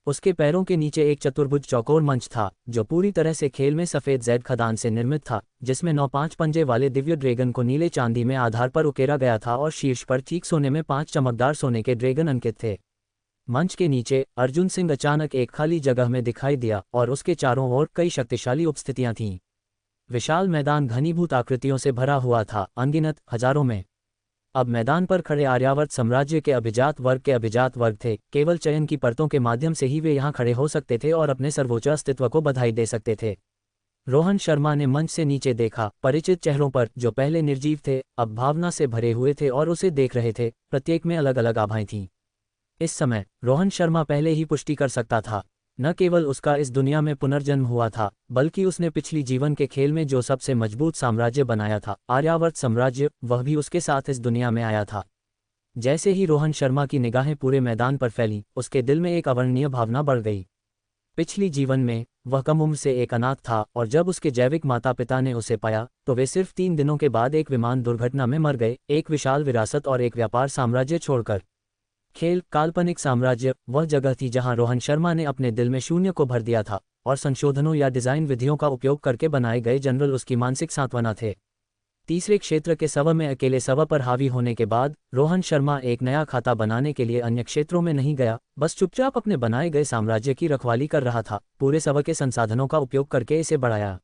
उसके पैरों के नीचे एक चतुर्भुज चौकोर मंच था जो पूरी तरह से खेल में सफेद जैड खदान से निर्मित था, जिसमें 9-5 पंजे वाले दिव्य ड्रैगन को नीले चांदी में आधार पर उकेरा गया था और शीर्ष पर ठीक सोने में 5 चमकदार सोने के ड्रैगन अंकित थे। मंच के नीचे अर्जुन सिंह अचानक एक खाली जगह में दिखाई दिया और उसके चारों ओर कई शक्तिशाली उपस्थितियां थीं। विशाल मैदान घनीभूत आकृतियों से भरा हुआ था, अनगिनत, हजारों में। अब मैदान पर खड़े आर्यावर्त साम्राज्य के अभिजात वर्ग थे। केवल चयन की परतों के माध्यम से ही वे यहाँ खड़े हो सकते थे और अपने सर्वोच्च अस्तित्व को बधाई दे सकते थे। रोहन शर्मा ने मंच से नीचे देखा। परिचित चेहरों पर, जो पहले निर्जीव थे, अब भावना से भरे हुए थे और उसे देख रहे थे। प्रत्येक में अलग अलग आभाएं थीं। इस समय रोहन शर्मा पहले ही पुष्टि कर सकता था, न केवल उसका इस दुनिया में पुनर्जन्म हुआ था, बल्कि उसने पिछली जीवन के खेल में जो सबसे मजबूत साम्राज्य बनाया था, आर्यावर्त साम्राज्य, वह भी उसके साथ इस दुनिया में आया था। जैसे ही रोहन शर्मा की निगाहें पूरे मैदान पर फैली, उसके दिल में एक अवर्णनीय भावना बढ़ गई। पिछली जीवन में वह कम उम्र से एक अनाथ था और जब उसके जैविक माता पिता ने उसे पाया तो वे सिर्फ 3 दिनों के बाद एक विमान दुर्घटना में मर गए, एक विशाल विरासत और एक व्यापार साम्राज्य छोड़कर। खेल काल्पनिक साम्राज्य वह जगह थी जहां रोहन शर्मा ने अपने दिल में शून्य को भर दिया था और संशोधनों या डिजाइन विधियों का उपयोग करके बनाए गए जनरल उसकी मानसिक सांत्वना थे। तीसरे क्षेत्र के शव में अकेले शव पर हावी होने के बाद रोहन शर्मा एक नया खाता बनाने के लिए अन्य क्षेत्रों में नहीं गया, बस चुपचाप अपने बनाए गए साम्राज्य की रखवाली कर रहा था, पूरे शव के संसाधनों का उपयोग करके इसे बढ़ाया।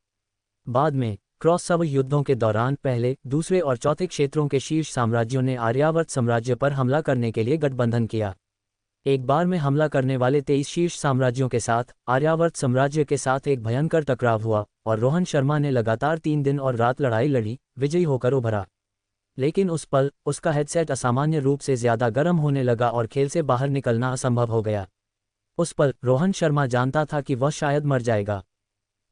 बाद में क्रॉस शव युद्धों के दौरान पहले, दूसरे और चौथे क्षेत्रों के शीर्ष साम्राज्यों ने आर्यावर्त साम्राज्य पर हमला करने के लिए गठबंधन किया। एक बार में हमला करने वाले 23 शीर्ष साम्राज्यों के साथ आर्यावर्त साम्राज्य के साथ एक भयंकर टकराव हुआ और रोहन शर्मा ने लगातार 3 दिन और रात लड़ाई लड़ी, विजयी होकर उभरा। लेकिन उस पल उसका हेडसेट असामान्य रूप से ज्यादा गर्म होने लगा और खेल से बाहर निकलना असंभव हो गया। उस पल रोहन शर्मा जानता था कि वह शायद मर जाएगा।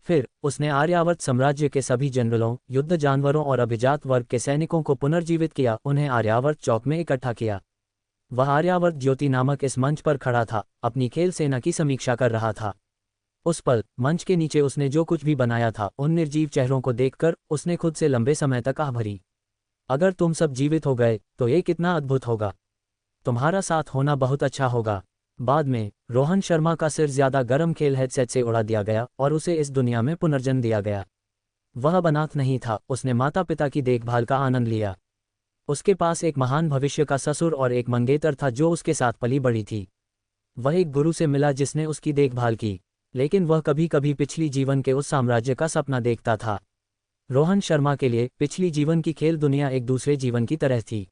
फिर उसने आर्यावर्त साम्राज्य के सभी जनरलों, युद्ध जानवरों और अभिजात वर्ग के सैनिकों को पुनर्जीवित किया, उन्हें आर्यावर्त चौक में इकट्ठा किया। वह आर्यावर्त ज्योति नामक इस मंच पर खड़ा था, अपनी खेल सेना की समीक्षा कर रहा था। उस पल मंच के नीचे उसने जो कुछ भी बनाया था, उन निर्जीव चेहरों को देखकर उसने खुद से लंबे समय तक आह भरी। अगर तुम सब जीवित हो गए तो ये कितना अद्भुत होगा। तुम्हारा साथ होना बहुत अच्छा होगा। बाद में रोहन शर्मा का सिर ज्यादा गर्म खेल हेडसेट से उड़ा दिया गया और उसे इस दुनिया में पुनर्जन्म दिया गया। वह अनाथ नहीं था, उसने माता पिता की देखभाल का आनंद लिया। उसके पास एक महान भविष्य का ससुर और एक मंगेतर था जो उसके साथ पली बड़ी थी। वह एक गुरु से मिला जिसने उसकी देखभाल की, लेकिन वह कभी कभी पिछली जीवन के उस साम्राज्य का सपना देखता था। रोहन शर्मा के लिए पिछली जीवन की खेल दुनिया एक दूसरे जीवन की तरह थी।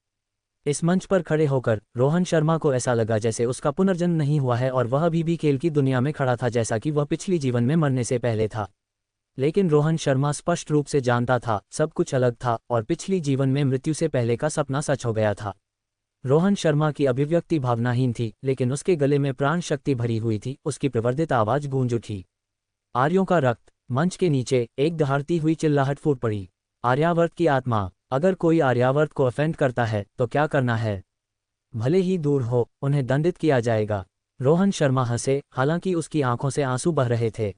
इस मंच पर खड़े होकर रोहन शर्मा को ऐसा लगा जैसे उसका पुनर्जन्म नहीं हुआ है और वह अभी भी खेल की दुनिया में खड़ा था जैसा कि वह पिछली जीवन में मरने से पहले था। लेकिन रोहन शर्मा स्पष्ट रूप से जानता था सब कुछ अलग था और पिछली जीवन में मृत्यु से पहले का सपना सच हो गया था। रोहन शर्मा की अभिव्यक्ति भावनाहीन थी, लेकिन उसके गले में प्राण शक्ति भरी हुई थी। उसकी प्रवर्धित आवाज गूंज उठी, आर्यों का रक्त। मंच के नीचे एक दहाड़ती हुई चिल्लाहट फूट पड़ी, आर्यावर्त की आत्मा। अगर कोई आर्यावर्त को ऑफेंड करता है तो क्या करना है? भले ही दूर हो, उन्हें दंडित किया जाएगा। रोहन शर्मा हंसे, हालांकि उसकी आंखों से आंसू बह रहे थे।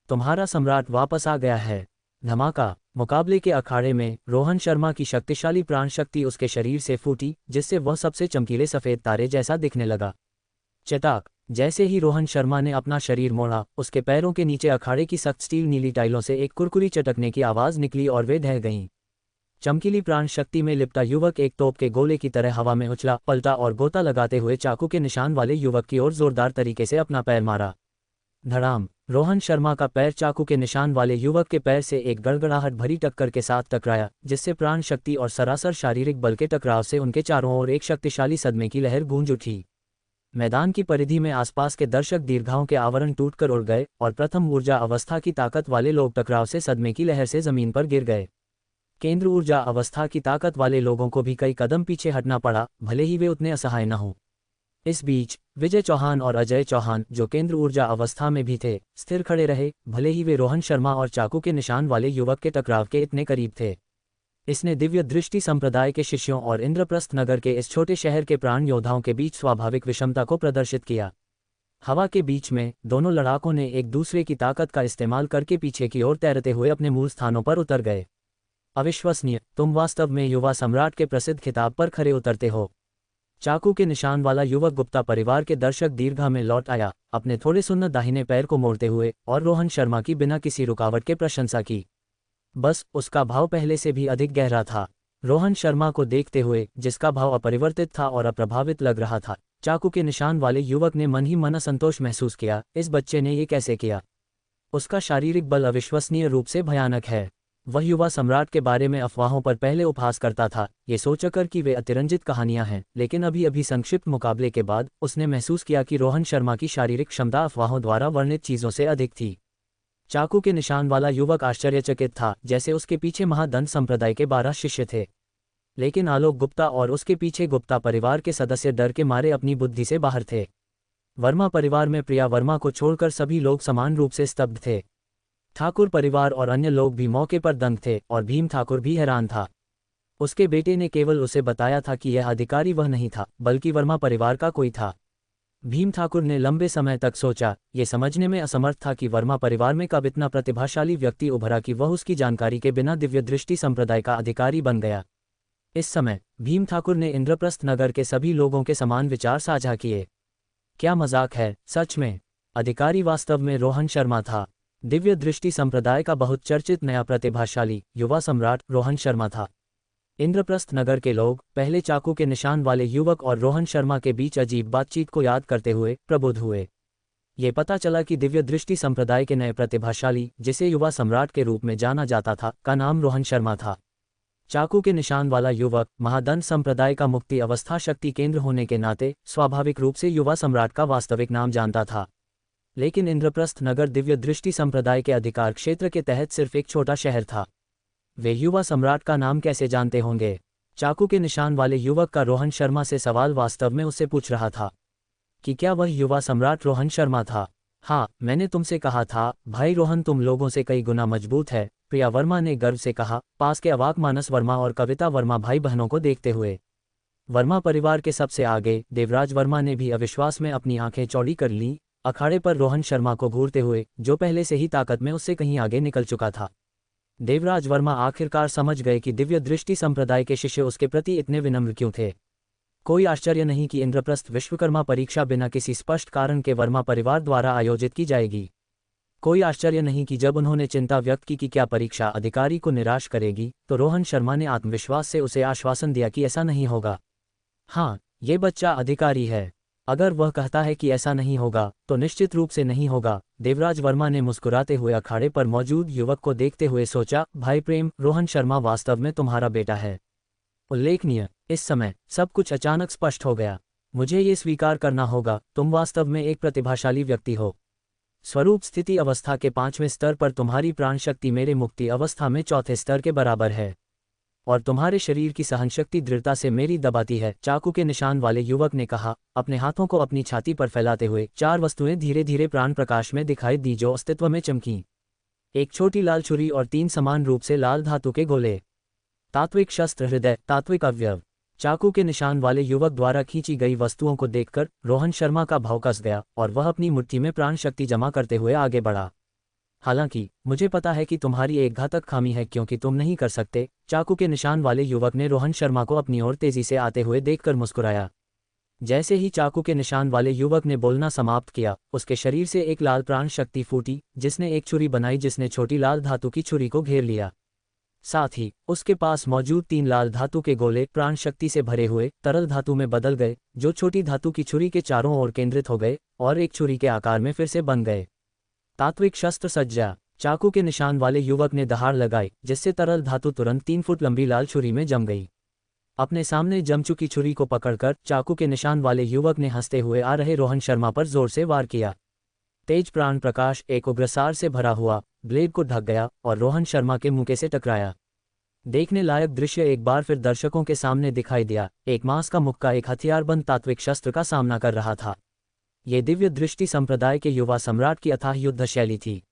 तुम्हारा सम्राट वापस आ गया है। धमाका। मुकाबले के अखाड़े में रोहन शर्मा की शक्तिशाली प्राण शक्ति उसके शरीर से फूटी, जिससे वह सबसे चमकीले सफेद तारे जैसा दिखने लगा। चटाक। जैसे ही रोहन शर्मा ने अपना शरीर मोड़ा, उसके पैरों के नीचे अखाड़े की सख्त स्टील नीली टाइलों से एक कुरकुरी चटकने की आवाज निकली और वे ढह गईं। चमकीली प्राण शक्ति में लिपटा युवक एक तोप के गोले की तरह हवा में उछला, पलटा और गोता लगाते हुए चाकू के निशान वाले युवक की ओर जोरदार तरीके से अपना पैर मारा। धड़ाम। रोहन शर्मा का पैर चाकू के निशान वाले युवक के पैर से एक गड़गड़ाहट भरी टक्कर के साथ टकराया, जिससे प्राण शक्ति और सरासर शारीरिक बल के टकराव से उनके चारों ओर एक शक्तिशाली सदमे की लहर गूंज उठी। मैदान की परिधि में आसपास के दर्शक दीर्घाओं के आवरण टूटकर उड़ गए और प्रथम ऊर्जा अवस्था की ताकत वाले लोग टकराव से सदमे की लहर से जमीन पर गिर गए। केंद्र ऊर्जा अवस्था की ताकत वाले लोगों को भी कई कदम पीछे हटना पड़ा, भले ही वे उतने असहाय न हों। इस बीच विजय चौहान और अजय चौहान, जो केंद्र ऊर्जा अवस्था में भी थे, स्थिर खड़े रहे, भले ही वे रोहन शर्मा और चाकू के निशान वाले युवक के टकराव के इतने करीब थे। इसने दिव्य दृष्टि संप्रदाय के शिष्यों और इंद्रप्रस्थ नगर के इस छोटे शहर के प्राण योद्धाओं के बीच स्वाभाविक विषमता को प्रदर्शित किया। हवा के बीच में दोनों लड़ाकों ने एक दूसरे की ताकत का इस्तेमाल करके पीछे की ओर तैरते हुए अपने मूल स्थानों पर उतर गए। अविश्वसनीय, तुम वास्तव में युवा सम्राट के प्रसिद्ध खिताब पर खरे उतरते हो। चाकू के निशान वाला युवक गुप्ता परिवार के दर्शक दीर्घा में लौट आया, अपने थोड़े सुन्नत दाहिने पैर को मोड़ते हुए, और रोहन शर्मा की बिना किसी रुकावट के प्रशंसा की। बस उसका भाव पहले से भी अधिक गहरा था। रोहन शर्मा को देखते हुए, जिसका भाव अपरिवर्तित था और अप्रभावित लग रहा था, चाकू के निशान वाले युवक ने मन ही मन असंतोष महसूस किया। इस बच्चे ने ये कैसे किया? उसका शारीरिक बल अविश्वसनीय रूप से भयानक है। वह युवा सम्राट के बारे में अफवाहों पर पहले उपहास करता था, ये सोचकर कि वे अतिरंजित कहानियां हैं, लेकिन अभी संक्षिप्त मुकाबले के बाद उसने महसूस किया कि रोहन शर्मा की शारीरिक क्षमता अफवाहों द्वारा वर्णित चीजों से अधिक थी। चाकू के निशान वाला युवक आश्चर्यचकित था, जैसे उसके पीछे महादंत संप्रदाय के 12 शिष्य थे। लेकिन आलोक गुप्ता और उसके पीछे गुप्ता परिवार के सदस्य डर के मारे अपनी बुद्धि से बाहर थे। वर्मा परिवार में प्रिया वर्मा को छोड़कर सभी लोग समान रूप से स्तब्ध थे। ठाकुर परिवार और अन्य लोग भी मौके पर दंग थे, और भीम ठाकुर भी हैरान था। उसके बेटे ने केवल उसे बताया था कि यह अधिकारी वह नहीं था, बल्कि वर्मा परिवार का कोई था। भीम ठाकुर ने लंबे समय तक सोचा, ये समझने में असमर्थ था कि वर्मा परिवार में कब इतना प्रतिभाशाली व्यक्ति उभरा कि वह उसकी जानकारी के बिना दिव्य दृष्टि संप्रदाय का अधिकारी बन गया। इस समय भीम ठाकुर ने इंद्रप्रस्थ नगर के सभी लोगों के समान विचार साझा किए। क्या मजाक है? सच में अधिकारी वास्तव में रोहन शर्मा था। दिव्य दृष्टि संप्रदाय का बहुत चर्चित नया प्रतिभाशाली युवा सम्राट रोहन शर्मा था। इंद्रप्रस्थ नगर के लोग पहले चाकू के निशान वाले युवक और रोहन शर्मा के बीच अजीब बातचीत को याद करते हुए प्रबुद्ध हुए। ये पता चला कि दिव्य दृष्टि संप्रदाय के नए प्रतिभाशाली, जिसे युवा सम्राट के रूप में जाना जाता था, का नाम रोहन शर्मा था। चाकू के निशान वाला युवक महादंत संप्रदाय का मुक्ति अवस्था शक्ति केंद्र होने के नाते स्वाभाविक रूप से युवा सम्राट का वास्तविक नाम जानता था। लेकिन इंद्रप्रस्थ नगर दिव्य दृष्टि संप्रदाय के अधिकार क्षेत्र के तहत सिर्फ एक छोटा शहर था। वे युवा सम्राट का नाम कैसे जानते होंगे? चाकू के निशान वाले युवक का रोहन शर्मा से सवाल वास्तव में उससे पूछ रहा था कि क्या वह युवा सम्राट रोहन शर्मा था। हाँ, मैंने तुमसे कहा था भाई रोहन, तुम लोगों से कई गुना मजबूत है, प्रिया वर्मा ने गर्व से कहा, पास के अवाक मानस वर्मा और कविता वर्मा भाई बहनों को देखते हुए। वर्मा परिवार के सबसे आगे देवराज वर्मा ने भी अविश्वास में अपनी आंखें चौड़ी कर लीं, अखाड़े पर रोहन शर्मा को घूरते हुए, जो पहले से ही ताकत में उससे कहीं आगे निकल चुका था। देवराज वर्मा आखिरकार समझ गए कि दिव्य दृष्टि संप्रदाय के शिष्य उसके प्रति इतने विनम्र क्यों थे। कोई आश्चर्य नहीं कि इंद्रप्रस्थ विश्वकर्मा परीक्षा बिना किसी स्पष्ट कारण के वर्मा परिवार द्वारा आयोजित की जाएगी। कोई आश्चर्य नहीं कि जब उन्होंने चिंता व्यक्त की कि क्या परीक्षा अधिकारी को निराश करेगी, तो रोहन शर्मा ने आत्मविश्वास से उसे आश्वासन दिया कि ऐसा नहीं होगा। हाँ, ये बच्चा अधिकारी है। अगर वह कहता है कि ऐसा नहीं होगा, तो निश्चित रूप से नहीं होगा। देवराज वर्मा ने मुस्कुराते हुए अखाड़े पर मौजूद युवक को देखते हुए सोचा, भाई प्रेम, रोहन शर्मा वास्तव में तुम्हारा बेटा है। उल्लेखनीय, इस समय सब कुछ अचानक स्पष्ट हो गया। मुझे ये स्वीकार करना होगा, तुम वास्तव में एक प्रतिभाशाली व्यक्ति हो। स्वरूप स्थिति अवस्था के 5वें स्तर पर तुम्हारी प्राण शक्ति मेरे मुक्ति अवस्था में 4थे स्तर के बराबर है, और तुम्हारे शरीर की सहनशक्ति दृढ़ता से मेरी दबाती है। चाकू के निशान वाले युवक ने कहा, अपने हाथों को अपनी छाती पर फैलाते हुए। 4 वस्तुएं धीरे धीरे प्राण प्रकाश में दिखाई दी जो अस्तित्व में चमकीं। एक छोटी लाल छुरी और 3 समान रूप से लाल धातु के गोले। तात्विक शस्त्र हृदय, तात्विक अवयव। चाकू के निशान वाले युवक द्वारा खींची गई वस्तुओं को देखकर रोहन शर्मा का भाव कस गया और वह अपनी मुट्ठी में प्राण शक्ति जमा करते हुए आगे बढ़ा। हालांकि मुझे पता है कि तुम्हारी एक घातक खामी है क्योंकि तुम नहीं कर सकते। चाकू के निशान वाले युवक ने रोहन शर्मा को अपनी ओर तेजी से आते हुए देखकर मुस्कुराया। जैसे ही चाकू के निशान वाले युवक ने बोलना समाप्त किया, उसके शरीर से एक लाल प्राण शक्ति फूटी जिसने एक छुरी बनाई जिसने छोटी लाल धातु की छुरी को घेर लिया। साथ ही उसके पास मौजूद 3 लाल धातु के गोले प्राण शक्ति से भरे हुए तरल धातु में बदल गए, जो छोटी धातु की छुरी के चारों ओर केंद्रित हो गए और एक छुरी के आकार में फिर से बन गए। तात्विक शस्त्र सज्जा। चाकू के निशान वाले युवक ने दहाड़ लगाई जिससे तरल धातु तुरंत 3 फुट लंबी लाल छुरी में जम गई। अपने सामने जम चुकी छुरी को पकड़कर चाकू के निशान वाले युवक ने हंसते हुए आ रहे रोहन शर्मा पर जोर से वार किया। तेज प्राण प्रकाश एक उग्रसार से भरा हुआ ब्लेड को ढक गया और रोहन शर्मा के मुंह से टकराया। देखने लायक दृश्य एक बार फिर दर्शकों के सामने दिखाई दिया। एक मांस का मुक्का एक हथियारबंद तात्विक शस्त्र का सामना कर रहा था। ये दिव्य दृष्टि संप्रदाय के युवा सम्राट की अथाह युद्ध शैली थी।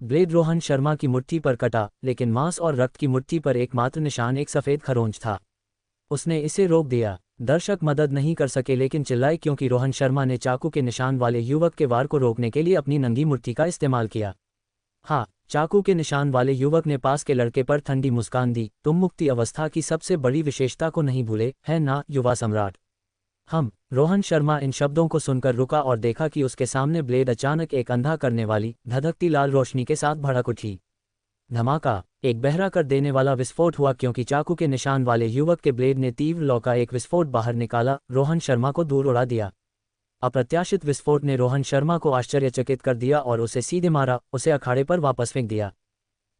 ब्लेड रोहन शर्मा की मुट्ठी पर कटा, लेकिन मांस और रक्त की मुट्ठी पर एकमात्र निशान एक सफेद खरोंच था। उसने इसे रोक दिया। दर्शक मदद नहीं कर सके लेकिन चिल्लाए क्योंकि रोहन शर्मा ने चाकू के निशान वाले युवक के वार को रोकने के लिए अपनी नंगी मुट्ठी का इस्तेमाल किया। हाँ, चाकू के निशान वाले युवक ने पास के लड़के पर ठंडी मुस्कान दी। तुम मुक्ति अवस्था की सबसे बड़ी विशेषता को नहीं भूले, है ना, युवा सम्राट? रोहन शर्मा इन शब्दों को सुनकर रुका और देखा कि उसके सामने ब्लेड अचानक एक अंधा करने वाली धधकती लाल रोशनी के साथ भड़क उठी। धमाका, एक बहरा कर देने वाला विस्फोट हुआ क्योंकि चाकू के निशान वाले युवक के ब्लेड ने तीव्र लौ का एक विस्फोट बाहर निकाला, रोहन शर्मा को दूर उड़ा दिया। अप्रत्याशित विस्फोट ने रोहन शर्मा को आश्चर्यचकित कर दिया और उसे सीधे मारा, उसे अखाड़े पर वापस फेंक दिया।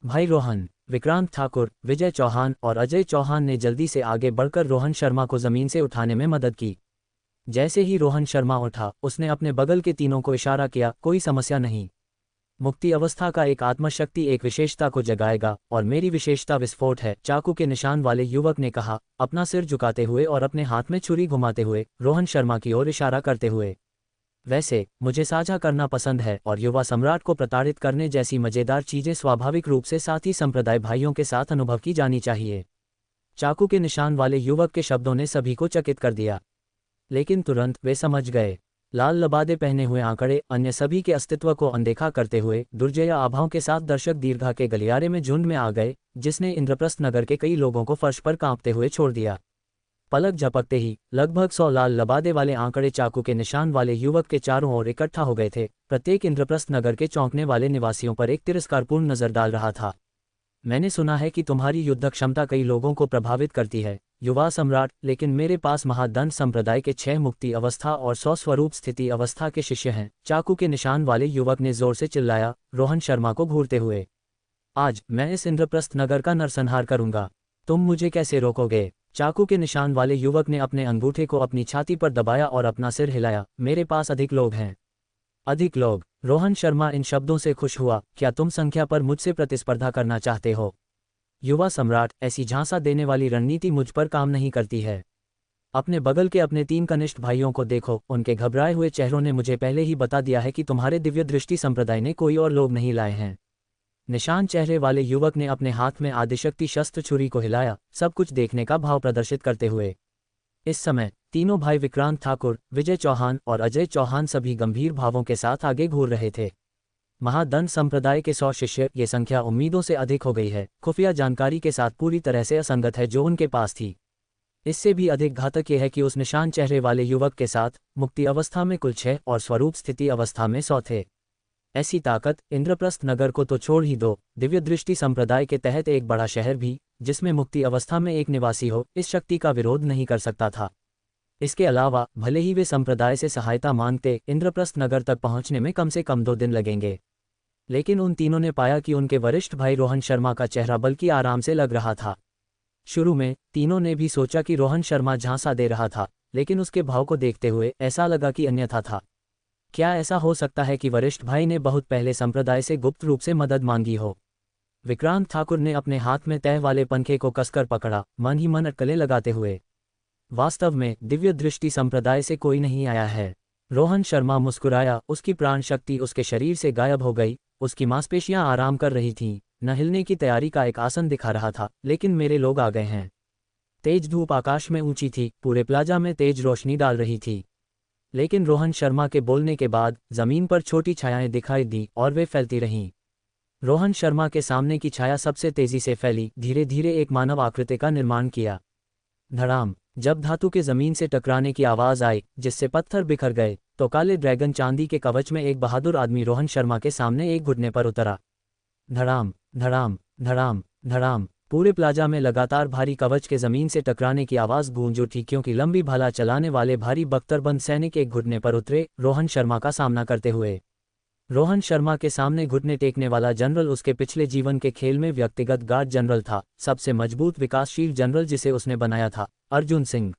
भाई रोहन, विक्रांत ठाकुर, विजय चौहान और अजय चौहान ने जल्दी से आगे बढ़कर रोहन शर्मा को जमीन से उठाने में मदद की। जैसे ही रोहन शर्मा उठा, उसने अपने बगल के तीनों को इशारा किया, कोई समस्या नहीं। मुक्ति अवस्था का एक आत्मशक्ति एक विशेषता को जगाएगा और मेरी विशेषता विस्फोट है, चाकू के निशान वाले युवक ने कहा, अपना सिर झुकाते हुए और अपने हाथ में छुरी घुमाते हुए रोहन शर्मा की ओर इशारा करते हुए। वैसे मुझे साझा करना पसंद है और युवा सम्राट को प्रताड़ित करने जैसी मजेदार चीजें स्वाभाविक रूप से साथी संप्रदाय भाइयों के साथ अनुभव की जानी चाहिए। चाकू के निशान वाले युवक के शब्दों ने सभी को चकित कर दिया, लेकिन तुरंत वे समझ गए। लाल लबादे पहने हुए आंकड़े अन्य सभी के अस्तित्व को अनदेखा करते हुए दुर्जय आभाओं के साथ दर्शक दीर्घा के गलियारे में झुंड में आ गए, जिसने इंद्रप्रस्थ नगर के कई लोगों को फर्श पर कांपते हुए छोड़ दिया। पलक झपकते ही लगभग 100 लाल लबादे वाले आंकड़े चाकू के निशान वाले युवक के चारों ओर इकट्ठा हो गए थे। प्रत्येक इंद्रप्रस्थ नगर के चौंकने वाले निवासियों पर एक तिरस्कारपूर्ण नजर डाल रहा था। मैंने सुना है कि तुम्हारी युद्ध क्षमता कई लोगों को प्रभावित करती है, युवा सम्राट, लेकिन मेरे पास महादंड संप्रदाय के 6 मुक्ति अवस्था और 100 स्वरूप स्थिति अवस्था के शिष्य हैं। चाकू के निशान वाले युवक ने जोर से चिल्लाया, रोहन शर्मा को घूरते हुए। आज मैं इस इंद्रप्रस्थ नगर का नरसंहार करूंगा, तुम मुझे कैसे रोकोगे? चाकू के निशान वाले युवक ने अपने अंगूठे को अपनी छाती पर दबाया और अपना सिर हिलाया। मेरे पास अधिक लोग हैं। अधिक लोग? रोहन शर्मा इन शब्दों से खुश हुआ। क्या तुम संख्या पर मुझसे प्रतिस्पर्धा करना चाहते हो? युवा सम्राट, ऐसी झांसा देने वाली रणनीति मुझ पर काम नहीं करती है। अपने बगल के अपने 3 कनिष्ठ भाइयों को देखो, उनके घबराए हुए चेहरों ने मुझे पहले ही बता दिया है कि तुम्हारे दिव्य दृष्टि संप्रदाय ने कोई और लोग नहीं लाए हैं। निशान चेहरे वाले युवक ने अपने हाथ में आदिशक्ति शस्त्र छुरी को हिलाया, सब कुछ देखने का भाव प्रदर्शित करते हुए। इस समय तीनों भाई विक्रांत ठाकुर, विजय चौहान और अजय चौहान सभी गंभीर भावों के साथ आगे घूर रहे थे। महादंड संप्रदाय के 100 शिष्य, ये संख्या उम्मीदों से अधिक हो गई है, खुफिया जानकारी के साथ पूरी तरह से असंगत है जो उनके पास थी। इससे भी अधिक घातक यह है कि उस निशान चेहरे वाले युवक के साथ मुक्ति अवस्था में कुल 6 और स्वरूप स्थिति अवस्था में 100 थे। ऐसी ताकत इंद्रप्रस्थ नगर को तो छोड़ ही दो, दिव्य दृष्टि संप्रदाय के तहत एक बड़ा शहर भी, जिसमें मुक्ति अवस्था में एक निवासी हो, इस शक्ति का विरोध नहीं कर सकता था। इसके अलावा भले ही वे संप्रदाय से सहायता मांगते, इंद्रप्रस्थ नगर तक पहुंचने में कम से कम 2 दिन लगेंगे। लेकिन उन तीनों ने पाया कि उनके वरिष्ठ भाई रोहन शर्मा का चेहरा बल्कि आराम से लग रहा था। शुरू में तीनों ने भी सोचा कि रोहन शर्मा झांसा दे रहा था, लेकिन उसके भाव को देखते हुए ऐसा लगा कि अन्यथा था। क्या ऐसा हो सकता है कि वरिष्ठ भाई ने बहुत पहले संप्रदाय से गुप्त रूप से मदद मांगी हो? विक्रांत ठाकुर ने अपने हाथ में तह वाले पंखे को कसकर पकड़ा, मन ही मन अटकलें लगाते हुए। वास्तव में दिव्य दृष्टि संप्रदाय से कोई नहीं आया है। रोहन शर्मा मुस्कुराया, उसकी प्राण शक्ति उसके शरीर से गायब हो गई, उसकी मांसपेशियां आराम कर रही थीं, न हिलने की तैयारी का एक आसन दिखा रहा था। लेकिन मेरे लोग आ गए हैं। तेज धूप आकाश में ऊंची थी, पूरे प्लाजा में तेज रोशनी डाल रही थी। लेकिन रोहन शर्मा के बोलने के बाद जमीन पर छोटी छायाएं दिखाई दी और वे फैलती रहीं। रोहन शर्मा के सामने की छाया सबसे तेजी से फैली, धीरे धीरे एक मानव आकृति का निर्माण किया। धड़ाम, जब धातु के जमीन से टकराने की आवाज आई, जिससे पत्थर बिखर गए, तो काले ड्रैगन चांदी के कवच में एक बहादुर आदमी रोहन शर्मा के सामने एक घुटने पर उतरा। धड़ाम धड़ाम धड़ाम धड़ाम, पूरे प्लाजा में लगातार भारी कवच के जमीन से टकराने की आवाज गूंज उठी, क्योंकि लंबी भाला चलाने वाले भारी बख्तरबंद सैनिक एक घुटने पर उतरे, रोहन शर्मा का सामना करते हुए। रोहन शर्मा के सामने घुटने टेकने वाला जनरल उसके पिछले जीवन के खेल में व्यक्तिगत गार्ड जनरल था, सबसे मजबूत विकासशील जनरल जिसे उसने बनाया था, अर्जुन सिंह।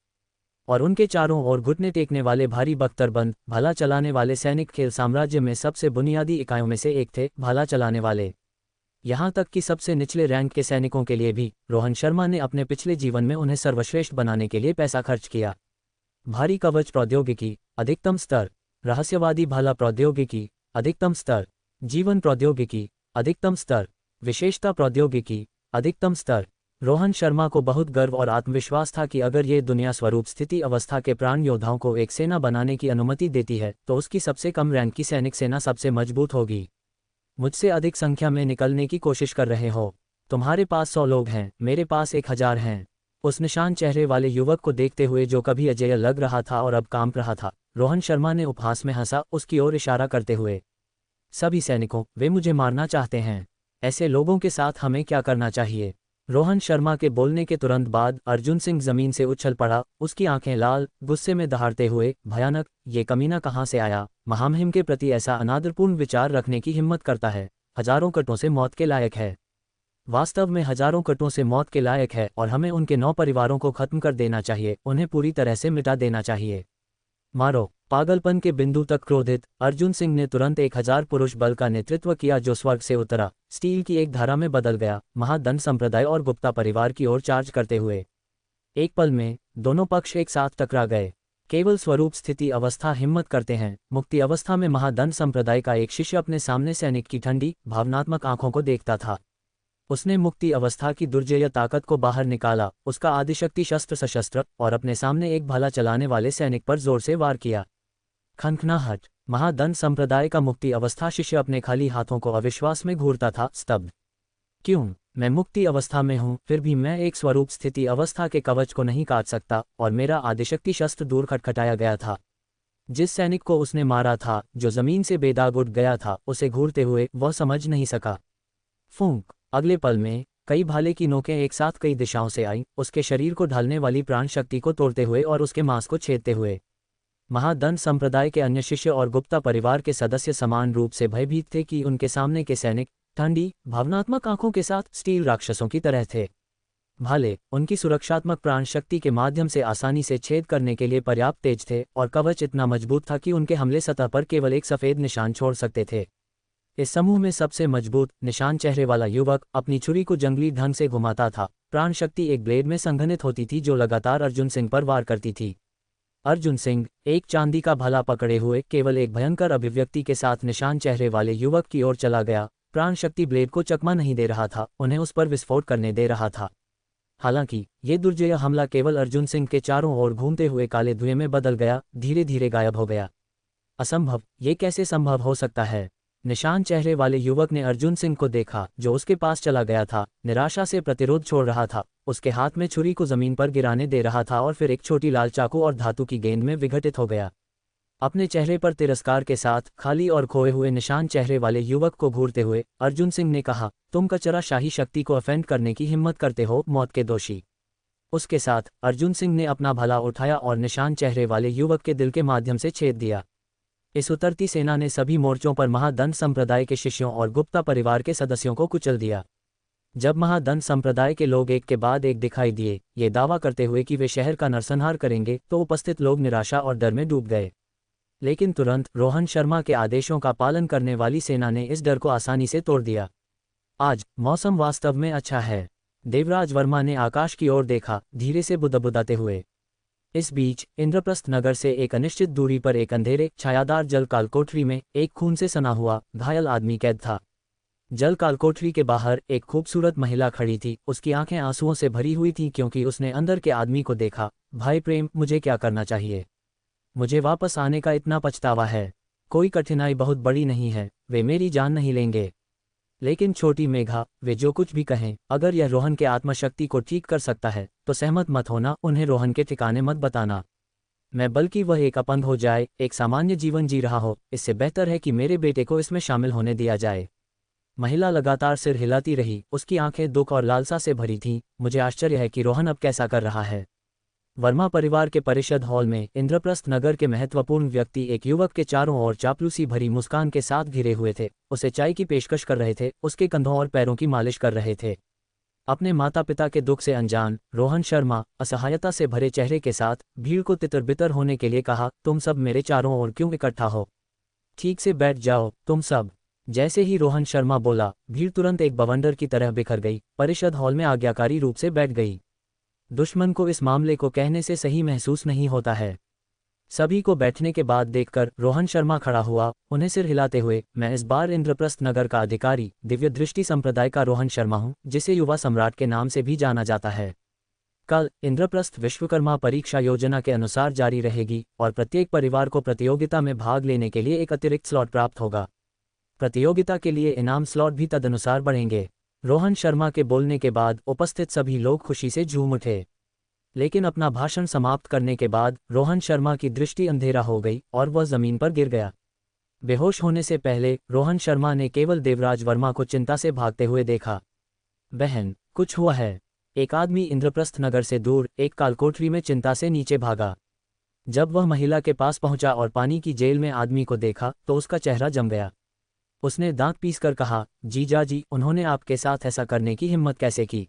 और उनके चारों ओर घुटने टेकने वाले भारी बख्तरबंद भाला चलाने वाले सैनिक खेल साम्राज्य में सबसे बुनियादी इकाइयों में से एक थे, भाला चलाने वाले। यहाँ तक कि सबसे निचले रैंक के सैनिकों के लिए भी रोहन शर्मा ने अपने पिछले जीवन में उन्हें सर्वश्रेष्ठ बनाने के लिए पैसा खर्च किया। भारी कवच प्रौद्योगिकी अधिकतम स्तर, रहस्यवादी भाला प्रौद्योगिकी अधिकतम स्तर, जीवन प्रौद्योगिकी अधिकतम स्तर, विशेषता प्रौद्योगिकी अधिकतम स्तर। रोहन शर्मा को बहुत गर्व और आत्मविश्वास था कि अगर ये दुनिया स्वरूप स्थिति अवस्था के प्राण योद्धाओं को एक सेना बनाने की अनुमति देती है, तो उसकी सबसे कम रैंक की सैनिक सेना सबसे मजबूत होगी। मुझसे अधिक संख्या में निकलने की कोशिश कर रहे हो। तुम्हारे पास 100 लोग हैं, मेरे पास 1000 हैं। उस निशान चेहरे वाले युवक को देखते हुए, जो कभी अजेय लग रहा था और अब कांप रहा था, रोहन शर्मा ने उपहास में हंसा, उसकी ओर इशारा करते हुए। सभी सैनिकों, वे मुझे मारना चाहते हैं। ऐसे लोगों के साथ हमें क्या करना चाहिए? रोहन शर्मा के बोलने के तुरंत बाद अर्जुन सिंह जमीन से उछल पड़ा, उसकी आंखें लाल, गुस्से में दहाड़ते हुए, भयानक, ये कमीना कहाँ से आया? महामहिम के प्रति ऐसा अनादरपूर्ण विचार रखने की हिम्मत करता है, हजारों कटों से मौत के लायक है। वास्तव में हजारों कटों से मौत के लायक है, और हमें उनके 9 परिवारों को खत्म कर देना चाहिए, उन्हें पूरी तरह से मिटा देना चाहिए। मारो। पागलपन के बिंदु तक क्रोधित अर्जुन सिंह ने तुरंत 1000 पुरुष बल का नेतृत्व किया, जो स्वर्ग से उतरा, स्टील की एक धारा में बदल गया, महादंड संप्रदाय और गुप्ता परिवार की ओर चार्ज करते हुए। एक पल में दोनों पक्ष एक साथ टकरा गए। केवल स्वरूप स्थिति अवस्था हिम्मत करते हैं। मुक्ति अवस्था में महादंड संप्रदाय का एक शिष्य अपने सामने सैनिक की ठंडी, भावनात्मक आंखों को देखता था। उसने मुक्ति अवस्था की दुर्जेय ताकत को बाहर निकाला, उसका आदिशक्ति शस्त्र सशस्त्र, और अपने सामने एक भाला चलाने वाले सैनिक पर जोर से वार किया। खनखनाहट। महादंड संप्रदाय का मुक्ति अवस्था शिष्य अपने खाली हाथों को अविश्वास में घूरता था, स्तब्ध। क्यों? मैं मुक्ति अवस्था में हूँ, फिर भी मैं एक स्वरूप स्थिति अवस्था के कवच को नहीं काट सकता, और मेरा आदिशक्ति शस्त्र दूर खटखटाया गया था। जिस सैनिक को उसने मारा था, जो जमीन से बेदाग उठ गया था, उसे घूरते हुए वह समझ नहीं सका। फूंक। अगले पल में कई भाले की नोकें एक साथ कई दिशाओं से आईं, उसके शरीर को ढालने वाली प्राण शक्ति को तोड़ते हुए और उसके मांस को छेदते हुए। महादंड संप्रदाय के अन्य शिष्य और गुप्ता परिवार के सदस्य समान रूप से भयभीत थे कि उनके सामने के सैनिक ठंडी, भावनात्मक आंखों के साथ स्टील राक्षसों की तरह थे। भाले उनकी सुरक्षात्मक प्राण शक्ति के माध्यम से आसानी से छेद करने के लिए पर्याप्त तेज थे, और कवच इतना मजबूत था कि उनके हमले सतह पर केवल एक सफेद निशान छोड़ सकते थे। इस समूह में सबसे मजबूत, निशान चेहरे वाला युवक अपनी छुरी को जंगली ढंग से घुमाता था। प्राण शक्ति एक ब्लेड में संघनित होती थी, जो लगातार अर्जुन सिंह पर वार करती थी। अर्जुन सिंह एक चांदी का भाला पकड़े हुए केवल एक भयंकर अभिव्यक्ति के साथ निशान चेहरे वाले युवक की ओर चला गया। प्राण शक्ति ब्लेड को चकमा नहीं दे रहा था, उन्हें उस पर विस्फोट करने दे रहा था। हालांकि ये दुर्जय हमला केवल अर्जुन सिंह के चारों ओर घूमते हुए काले धुएं में बदल गया, धीरे धीरे गायब हो गया। असंभव, ये कैसे संभव हो सकता है? निशान चेहरे वाले युवक ने अर्जुन सिंह को देखा, जो उसके पास चला गया था, निराशा से प्रतिरोध छोड़ रहा था, उसके हाथ में छुरी को जमीन पर गिराने दे रहा था और फिर एक छोटी लाल चाकू और धातु की गेंद में विघटित हो गया। अपने चेहरे पर तिरस्कार के साथ खाली और खोए हुए निशान चेहरे वाले युवक को घूरते हुए अर्जुन सिंह ने कहा, तुम कचरा शाही शक्ति को अफेंड करने की हिम्मत करते हो, मौत के दोषी। उसके साथ अर्जुन सिंह ने अपना भला उठाया और निशान चेहरे वाले युवक के दिल के माध्यम से छेद दिया। इस उतरती सेना ने सभी मोर्चों पर महादंड संप्रदाय के शिष्यों और गुप्ता परिवार के सदस्यों को कुचल दिया। जब महादंड संप्रदाय के लोग एक के बाद एक दिखाई दिए, ये दावा करते हुए कि वे शहर का नरसंहार करेंगे, तो उपस्थित लोग निराशा और डर में डूब गए। लेकिन तुरंत रोहन शर्मा के आदेशों का पालन करने वाली सेना ने इस डर को आसानी से तोड़ दिया। आज मौसम वास्तव में अच्छा है, देवराज वर्मा ने आकाश की ओर देखा, धीरे से बुदबुदाते हुए। इस बीच इंद्रप्रस्थ नगर से एक अनिश्चित दूरी पर एक अंधेरे छायादार जल कालकोठरी में एक खून से सना हुआ घायल आदमी कैद था। जल कालकोठरी के बाहर एक खूबसूरत महिला खड़ी थी, उसकी आंखें आंसुओं से भरी हुई थीं क्योंकि उसने अंदर के आदमी को देखा। भाई प्रेम, मुझे क्या करना चाहिए? मुझे वापस आने का इतना पछतावा है। कोई कठिनाई बहुत बड़ी नहीं है, वे मेरी जान नहीं लेंगे। लेकिन छोटी मेघा, वे जो कुछ भी कहें, अगर यह रोहन के आत्मशक्ति को ठीक कर सकता है तो सहमत मत होना, उन्हें रोहन के ठिकाने मत बताना। मैं बल्कि वह एक अपंग हो जाए, एक सामान्य जीवन जी रहा हो, इससे बेहतर है कि मेरे बेटे को इसमें शामिल होने दिया जाए। महिला लगातार सिर हिलाती रही, उसकी आंखें दुख और लालसा से भरी थीं। मुझे आश्चर्य है कि रोहन अब कैसा कर रहा है। वर्मा परिवार के परिषद हॉल में इंद्रप्रस्थ नगर के महत्वपूर्ण व्यक्ति एक युवक के चारों ओर चापलूसी भरी मुस्कान के साथ घिरे हुए थे, उसे चाय की पेशकश कर रहे थे, उसके कंधों और पैरों की मालिश कर रहे थे। अपने माता पिता के दुख से अनजान रोहन शर्मा असहायता से भरे चेहरे के साथ भीड़ को तितर-बितर होने के लिए कहा, तुम सब मेरे चारों ओर क्यों इकट्ठा हो? ठीक से बैठ जाओ तुम सब। जैसे ही रोहन शर्मा बोला, भीड़ तुरंत एक बवंडर की तरह बिखर गई, परिषद हॉल में आज्ञाकारी रूप से बैठ गई। दुश्मन को इस मामले को कहने से सही महसूस नहीं होता है। सभी को बैठने के बाद देखकर रोहन शर्मा खड़ा हुआ, उन्हें सिर हिलाते हुए, मैं इस बार इंद्रप्रस्थ नगर का अधिकारी दिव्य दृष्टि संप्रदाय का रोहन शर्मा हूं, जिसे युवा सम्राट के नाम से भी जाना जाता है। कल इंद्रप्रस्थ विश्वकर्मा परीक्षा योजना के अनुसार जारी रहेगी और प्रत्येक परिवार को प्रतियोगिता में भाग लेने के लिए एक अतिरिक्त स्लॉट प्राप्त होगा। प्रतियोगिता के लिए इनाम स्लॉट भी तदनुसार बढ़ेंगे। रोहन शर्मा के बोलने के बाद उपस्थित सभी लोग खुशी से झूम उठे। लेकिन अपना भाषण समाप्त करने के बाद रोहन शर्मा की दृष्टि अंधेरा हो गई और वह जमीन पर गिर गया। बेहोश होने से पहले रोहन शर्मा ने केवल देवराज वर्मा को चिंता से भागते हुए देखा। बहन, कुछ हुआ है? एक आदमी इंद्रप्रस्थ नगर से दूर एक कालकोठरी में चिंता से नीचे भागा। जब वह महिला के पास पहुंचा और पानी की जेल में आदमी को देखा तो उसका चेहरा जम गया। उसने दांत पीसकर कहा, जीजा जी, उन्होंने आपके साथ ऐसा करने की हिम्मत कैसे की?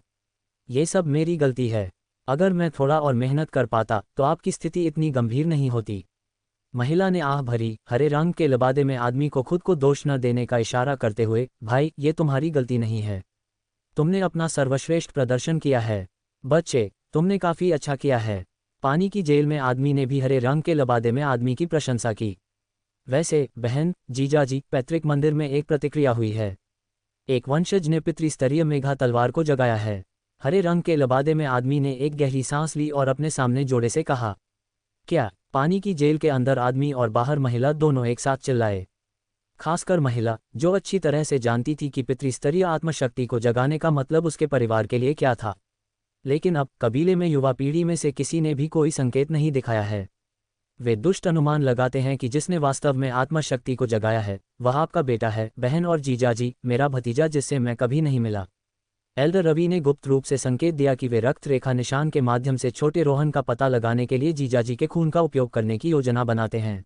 ये सब मेरी गलती है। अगर मैं थोड़ा और मेहनत कर पाता तो आपकी स्थिति इतनी गंभीर नहीं होती। महिला ने आह भरी, हरे रंग के लबादे में आदमी को खुद को दोष न देने का इशारा करते हुए, भाई, ये तुम्हारी गलती नहीं है। तुमने अपना सर्वश्रेष्ठ प्रदर्शन किया है। बच्चे, तुमने काफी अच्छा किया है। पानी की जेल में आदमी ने भी हरे रंग के लबादे में आदमी की प्रशंसा की। वैसे बहन, जीजाजी, पैतृक मंदिर में एक प्रतिक्रिया हुई है। एक वंशज ने पितृस्तरीय मेघा तलवार को जगाया है। हरे रंग के लबादे में आदमी ने एक गहरी सांस ली और अपने सामने जोड़े से कहा, क्या? पानी की जेल के अंदर आदमी और बाहर महिला दोनों एक साथ चिल्लाए। खासकर महिला, जो अच्छी तरह से जानती थी कि पितृस्तरीय आत्मशक्ति को जगाने का मतलब उसके परिवार के लिए क्या था। लेकिन अब कबीले में युवा पीढ़ी में से किसी ने भी कोई संकेत नहीं दिखाया है। वे दुष्ट अनुमान लगाते हैं कि जिसने वास्तव में आत्मशक्ति को जगाया है वह आपका बेटा है, बहन और जीजाजी, मेरा भतीजा जिससे मैं कभी नहीं मिला। एल्डर रवि ने गुप्त रूप से संकेत दिया कि वे रक्त रेखा निशान के माध्यम से छोटे रोहन का पता लगाने के लिए जीजाजी के खून का उपयोग करने की योजना बनाते हैं।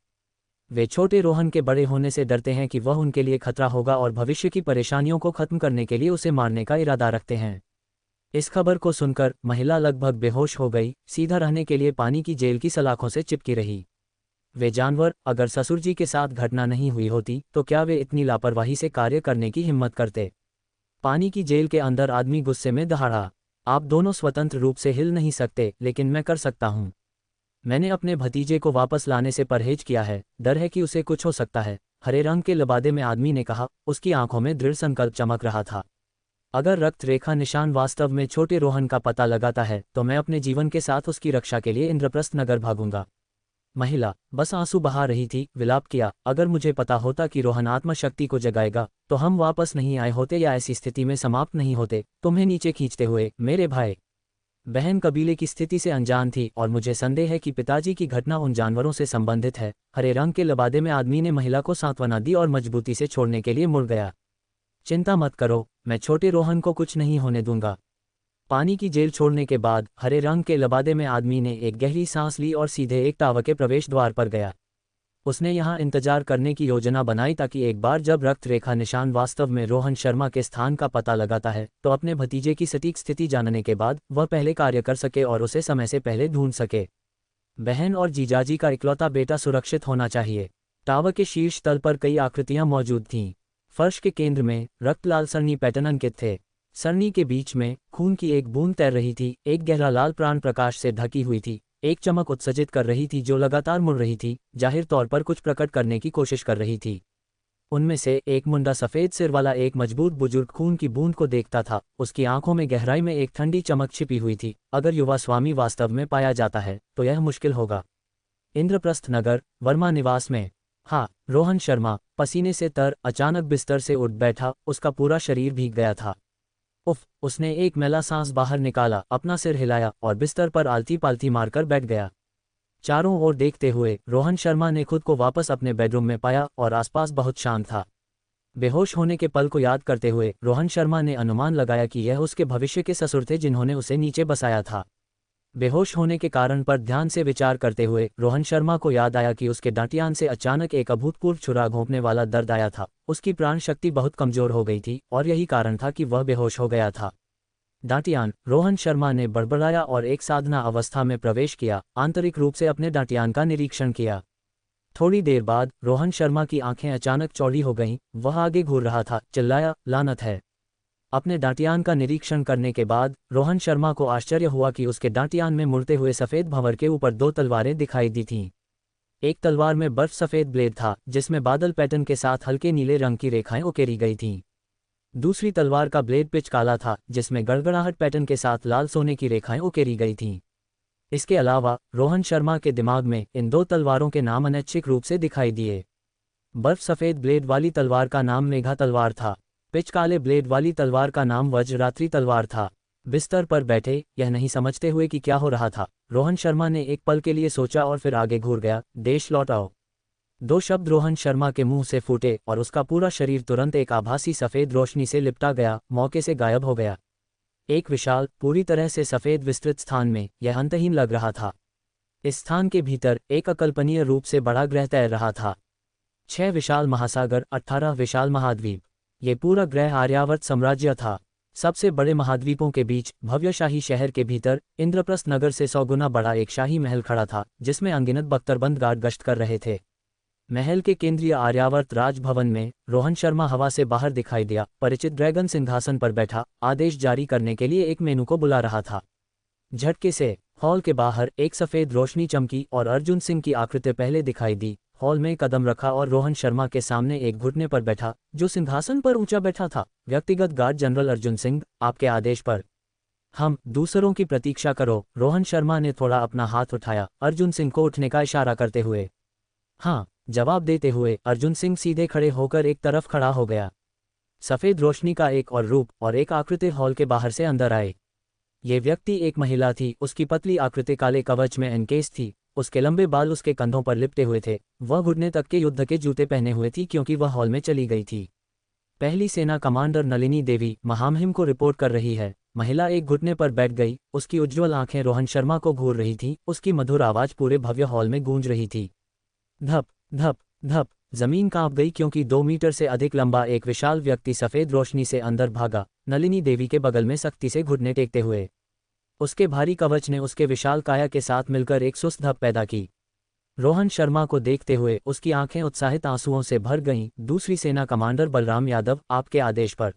वे छोटे रोहन के बड़े होने से डरते हैं कि वह उनके लिए खतरा होगा और भविष्य की परेशानियों को खत्म करने के लिए उसे मारने का इरादा रखते हैं। इस खबर को सुनकर महिला लगभग बेहोश हो गई, सीधा रहने के लिए पानी की जेल की सलाखों से चिपकी रही। वे जानवर, अगर ससुर जी के साथ घटना नहीं हुई होती तो क्या वे इतनी लापरवाही से कार्य करने की हिम्मत करते? पानी की जेल के अंदर आदमी गुस्से में दहाड़ा, आप दोनों स्वतंत्र रूप से हिल नहीं सकते, लेकिन मैं कर सकता हूँ। मैंने अपने भतीजे को वापस लाने से परहेज किया है, डर है कि उसे कुछ हो सकता है। हरे रंग के लबादे में आदमी ने कहा, उसकी आंखों में दृढ़ संकल्प चमक रहा था। अगर रक्त रेखा निशान वास्तव में छोटे रोहन का पता लगाता है तो मैं अपने जीवन के साथ उसकी रक्षा के लिए इंद्रप्रस्थ नगर भागूंगा। महिला बस आंसू बहा रही थी, विलाप किया, अगर मुझे पता होता कि रोहन आत्मशक्ति को जगाएगा तो हम वापस नहीं आए होते या ऐसी स्थिति में समाप्त नहीं होते। तुम्हें नीचे खींचते हुए मेरे भाई बहन कबीले की स्थिति से अनजान थी और मुझे संदेह है कि पिताजी की घटना उन जानवरों से संबंधित है। हरे रंग के लबादे में आदमी ने महिला को सांत्वना दी और मजबूती से छोड़ने के लिए मुड़ गया। चिंता मत करो, मैं छोटे रोहन को कुछ नहीं होने दूंगा। पानी की जेल छोड़ने के बाद हरे रंग के लबादे में आदमी ने एक गहरी सांस ली और सीधे एक टावर के प्रवेश द्वार पर गया। उसने यहाँ इंतजार करने की योजना बनाई ताकि एक बार जब रक्त रेखा निशान वास्तव में रोहन शर्मा के स्थान का पता लगाता है तो अपने भतीजे की सटीक स्थिति जानने के बाद वह पहले कार्य कर सके और उसे समय से पहले ढूंढ सके। बहन और जीजाजी का इकलौता बेटा सुरक्षित होना चाहिए। टावर के शीर्ष तल पर कई आकृतियां मौजूद थीं। फर्श के केंद्र में रक्त लाल सरनी पैटर्न अंकित थे। सरनी के बीच में खून की एक बूंद तैर रही थी, एक गहरा लाल प्राण प्रकाश से ढकी हुई थी। एक चमक उत्सर्जित कर रही थी जो लगातार मुड़ रही थी, जाहिर तौर पर कुछ प्रकट करने की कोशिश कर रही थी। उनमें से एक मुंडा सफेद सिर वाला एक मजबूत बुजुर्ग खून की बूंद को देखता था। उसकी आंखों में गहराई में एक ठंडी चमक छिपी हुई थी। अगर युवा स्वामी वास्तव में पाया जाता है तो यह मुश्किल होगा। इंद्रप्रस्थ नगर, वर्मा निवास में। हाँ, रोहन शर्मा पसीने से तर अचानक बिस्तर से उठ बैठा। उसका पूरा शरीर भीग गया था। उफ, उसने एक मैला सांस बाहर निकाला, अपना सिर हिलाया और बिस्तर पर आलती पालती मारकर बैठ गया। चारों ओर देखते हुए रोहन शर्मा ने खुद को वापस अपने बेडरूम में पाया और आसपास बहुत शांत था। बेहोश होने के पल को याद करते हुए रोहन शर्मा ने अनुमान लगाया कि यह उसके भविष्य के ससुर थे जिन्होंने उसे नीचे बसाया था। बेहोश होने के कारण पर ध्यान से विचार करते हुए रोहन शर्मा को याद आया कि उसके दांटियान से अचानक एक अभूतपूर्व छुरा घोंपने वाला दर्द आया था। उसकी प्राण शक्ति बहुत कमजोर हो गई थी और यही कारण था कि वह बेहोश हो गया था। दांटियान, रोहन शर्मा ने बड़बड़ाया और एक साधना अवस्था में प्रवेश किया, आंतरिक रूप से अपने दांटियान का निरीक्षण किया। थोड़ी देर बाद रोहन शर्मा की आंखें अचानक चौड़ी हो गईं। वह आगे घूर रहा था, चिल्लाया, लानत है। अपने दांटियान का निरीक्षण करने के बाद रोहन शर्मा को आश्चर्य हुआ कि उसके दांटियान में मुड़ते हुए सफेद भंवर के ऊपर दो तलवारें दिखाई दी थीं। एक तलवार में बर्फ सफेद ब्लेड था जिसमें बादल पैटर्न के साथ हल्के नीले रंग की रेखाएं उकेरी गई थीं। दूसरी तलवार का ब्लेड पिच काला था जिसमें गड़गड़ाहट पैटर्न के साथ लाल सोने की रेखाएं उकेरी गई थीं। इसके अलावा रोहन शर्मा के दिमाग में इन दो तलवारों के नाम अनैच्छिक रूप से दिखाई दिए। बर्फ सफेद ब्लेड वाली तलवार का नाम मेघा तलवार था। पिच काले ब्लेड वाली तलवार का नाम वज्ररात्रि तलवार था। बिस्तर पर बैठे यह नहीं समझते हुए कि क्या हो रहा था, रोहन शर्मा ने एक पल के लिए सोचा और फिर आगे घूर गया। देश लौट आओ। दो शब्द रोहन शर्मा के मुंह से फूटे और उसका पूरा शरीर तुरंत एक आभासी सफेद रोशनी से लिपटा गया, मौके से गायब हो गया। एक विशाल, पूरी तरह से सफेद विस्तृत स्थान में यह अंतहीन लग रहा था। इस स्थान के भीतर एक अकल्पनीय रूप से बड़ा ग्रह तैर रहा था। 6 विशाल महासागर, 18 विशाल महाद्वीप। ये पूरा ग्रह आर्यावर्त साम्राज्य था। सबसे बड़े महाद्वीपों के बीच भव्य शाही शहर के भीतर इंद्रप्रस्थ नगर से 100 गुना बड़ा एक शाही महल खड़ा था जिसमें अनगिनत बख्तरबंद गार्ड गश्त कर रहे थे। महल के केंद्रीय आर्यावर्त राजभवन में रोहन शर्मा हवा से बाहर दिखाई दिया। परिचित ड्रैगन सिंहासन पर बैठा आदेश जारी करने के लिए एक मेनू को बुला रहा था। झटके से हॉल के बाहर एक सफेद रोशनी चमकी और अर्जुन सिंह की आकृति पहले दिखाई दी। हॉल में कदम रखा और रोहन शर्मा के सामने एक घुटने पर बैठा जो सिंहासन पर ऊंचा बैठा था। व्यक्तिगत गार्ड जनरल अर्जुन सिंह, आपके आदेश पर। हम दूसरों की प्रतीक्षा करो। रोहन शर्मा ने थोड़ा अपना हाथ उठाया, अर्जुन सिंह को उठने का इशारा करते हुए। हाँ, जवाब देते हुए अर्जुन सिंह सीधे खड़े होकर एक तरफ खड़ा हो गया। सफेद रोशनी का एक और रूप और एक आकृति हॉल के बाहर से अंदर आए। ये व्यक्ति एक महिला थी। उसकी पतली आकृति काले कवच में एनकेस थी। उसके लंबे बाल उसके कंधों पर लिपटे हुए थे। वह घुटने तक के युद्ध के जूते पहने हुए थी क्योंकि वह हॉल में चली गई थी। पहली सेना कमांडर नलिनी देवी महामहिम को रिपोर्ट कर रही है। महिला एक घुटने पर बैठ गई। उसकी उज्ज्वल आंखें रोहन शर्मा को घूर रही थीं। उसकी मधुर आवाज पूरे भव्य हॉल में गूंज रही थी। धप धप धप, जमीन कांप गई क्योंकि 2 मीटर से अधिक लंबा एक विशाल व्यक्ति सफेद रोशनी से अंदर भागा, नलिनी देवी के बगल में सख्ती से घुटने टेकते हुए। उसके भारी कवच ने उसके विशाल काया के साथ मिलकर एक सुस्त धप पैदा की। रोहन शर्मा को देखते हुए उसकी आंखें उत्साहित आंसुओं से भर गईं। दूसरी सेना कमांडर बलराम यादव, आपके आदेश पर।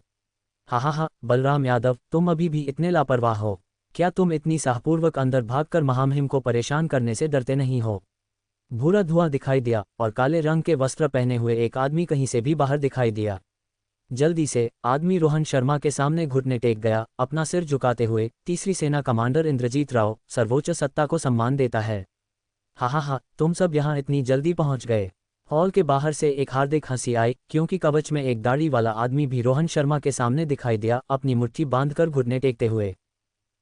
हा, बलराम यादव, तुम अभी भी इतने लापरवाह हो? क्या तुम इतनी साहपूर्वक अंदर भागकर महामहिम को परेशान करने से डरते नहीं हो? भूरा धुआं दिखाई दिया और काले रंग के वस्त्र पहने हुए एक आदमी कहीं से भी बाहर दिखाई दिया। जल्दी से आदमी रोहन शर्मा के सामने घुटने टेक गया, अपना सिर झुकाते हुए। तीसरी सेना कमांडर इंद्रजीत राव, सर्वोच्च सत्ता को सम्मान देता है। हा हा हा, तुम सब यहाँ इतनी जल्दी पहुँच गए। हॉल के बाहर से एक हार्दिक हंसी आई, क्योंकि कवच में एक दाढ़ी वाला आदमी भी रोहन शर्मा के सामने दिखाई दिया, अपनी मुट्ठी बांधकर घुटने टेकते हुए।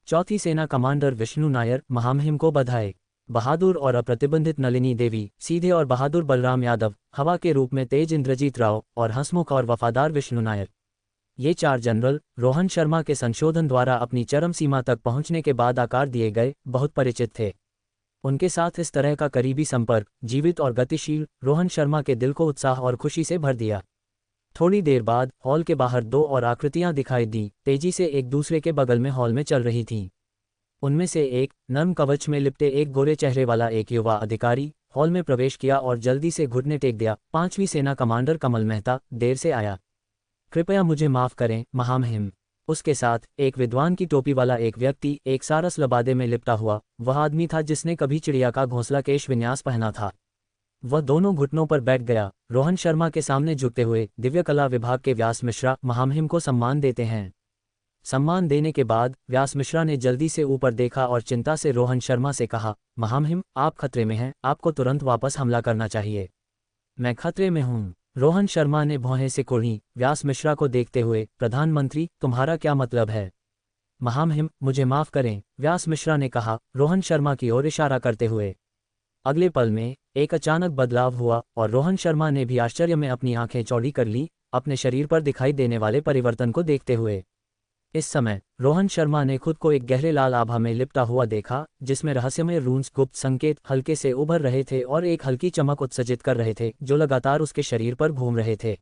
चौथी सेना कमांडर विष्णु नायर, महामहिम को बधाई। बहादुर और अप्रतिबंधित नलिनी देवी, सीधे और बहादुर बलराम यादव, हवा के रूप में तेज इंद्रजीत राव, और हंसमुख और वफादार विष्णु नायर। ये 4 जनरल रोहन शर्मा के संशोधन द्वारा अपनी चरम सीमा तक पहुंचने के बाद आकार दिए गए बहुत परिचित थे। उनके साथ इस तरह का करीबी संपर्क, जीवित और गतिशील, रोहन शर्मा के दिल को उत्साह और खुशी से भर दिया। थोड़ी देर बाद हॉल के बाहर 2 और आकृतियां दिखाई दी, तेजी से एक दूसरे के बगल में हॉल में चल रही थीं। उनमें से एक, नर्म कवच में लिपटे एक गोरे चेहरे वाला एक युवा अधिकारी, हॉल में प्रवेश किया और जल्दी से घुटने टेक दिया। 5वीं सेना कमांडर कमल मेहता, देर से आया। कृपया मुझे माफ़ करें, महामहिम। उसके साथ एक विद्वान की टोपी वाला एक व्यक्ति, एक सारस लबादे में लिपटा हुआ, वह आदमी था जिसने कभी चिड़िया का घोंसला केश विन्यास पहना था। वह दोनों घुटनों पर बैठ गया, रोहन शर्मा के सामने झुकते हुए। दिव्य कला विभाग के व्यास मिश्रा, महामहिम को सम्मान देते हैं। सम्मान देने के बाद व्यास मिश्रा ने जल्दी से ऊपर देखा और चिंता से रोहन शर्मा से कहा, महामहिम, आप खतरे में हैं, आपको तुरंत वापस हमला करना चाहिए। मैं खतरे में हूँ, रोहन शर्मा ने भौहें से कुढ़ी, व्यास मिश्रा को देखते हुए। प्रधानमंत्री, तुम्हारा क्या मतलब है? महामहिम, मुझे माफ़ करें, व्यास मिश्रा ने कहा, रोहन शर्मा की ओर इशारा करते हुए। अगले पल में एक अचानक बदलाव हुआ और रोहन शर्मा ने भी आश्चर्य में अपनी आंखें चौड़ी कर ली, अपने शरीर पर दिखाई देने वाले परिवर्तन को देखते हुए। इस समय रोहन शर्मा ने खुद को एक गहरे लाल आभा में लिपटा हुआ देखा, जिसमें रहस्यमय रून्स, गुप्त संकेत हल्के से उभर रहे थे और एक हल्की चमक उत्सर्जित कर रहे थे, जो लगातार उसके शरीर पर घूम रहे थे।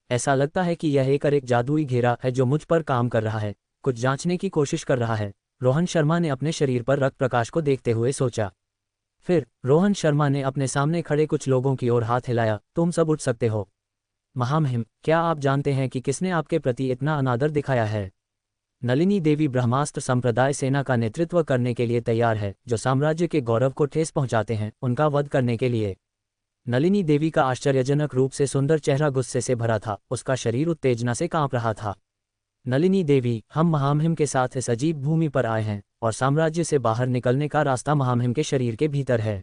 ऐसा लगता है कि यह एक जादुई घेरा है जो मुझ पर काम कर रहा है, कुछ जांचने की कोशिश कर रहा है। रोहन शर्मा ने अपने शरीर पर रक्त प्रकाश को देखते हुए सोचा। फिर रोहन शर्मा ने अपने सामने खड़े कुछ लोगों की ओर हाथ हिलाया। तुम सब उठ सकते हो। महामहिम, क्या आप जानते हैं कि किसने आपके प्रति इतना अनादर दिखाया है? नलिनी देवी ब्रह्मास्त्र संप्रदाय सेना का नेतृत्व करने के लिए तैयार है, जो साम्राज्य के गौरव को ठेस पहुंचाते हैं, उनका वध करने के लिए। नलिनी देवी का आश्चर्यजनक रूप से सुंदर चेहरा गुस्से से भरा था, उसका शरीर उत्तेजना से कांप रहा था। नलिनी देवी, हम महामहिम के साथ इस अजीब भूमि पर आए हैं, और साम्राज्य से बाहर निकलने का रास्ता महामहिम के शरीर के भीतर है।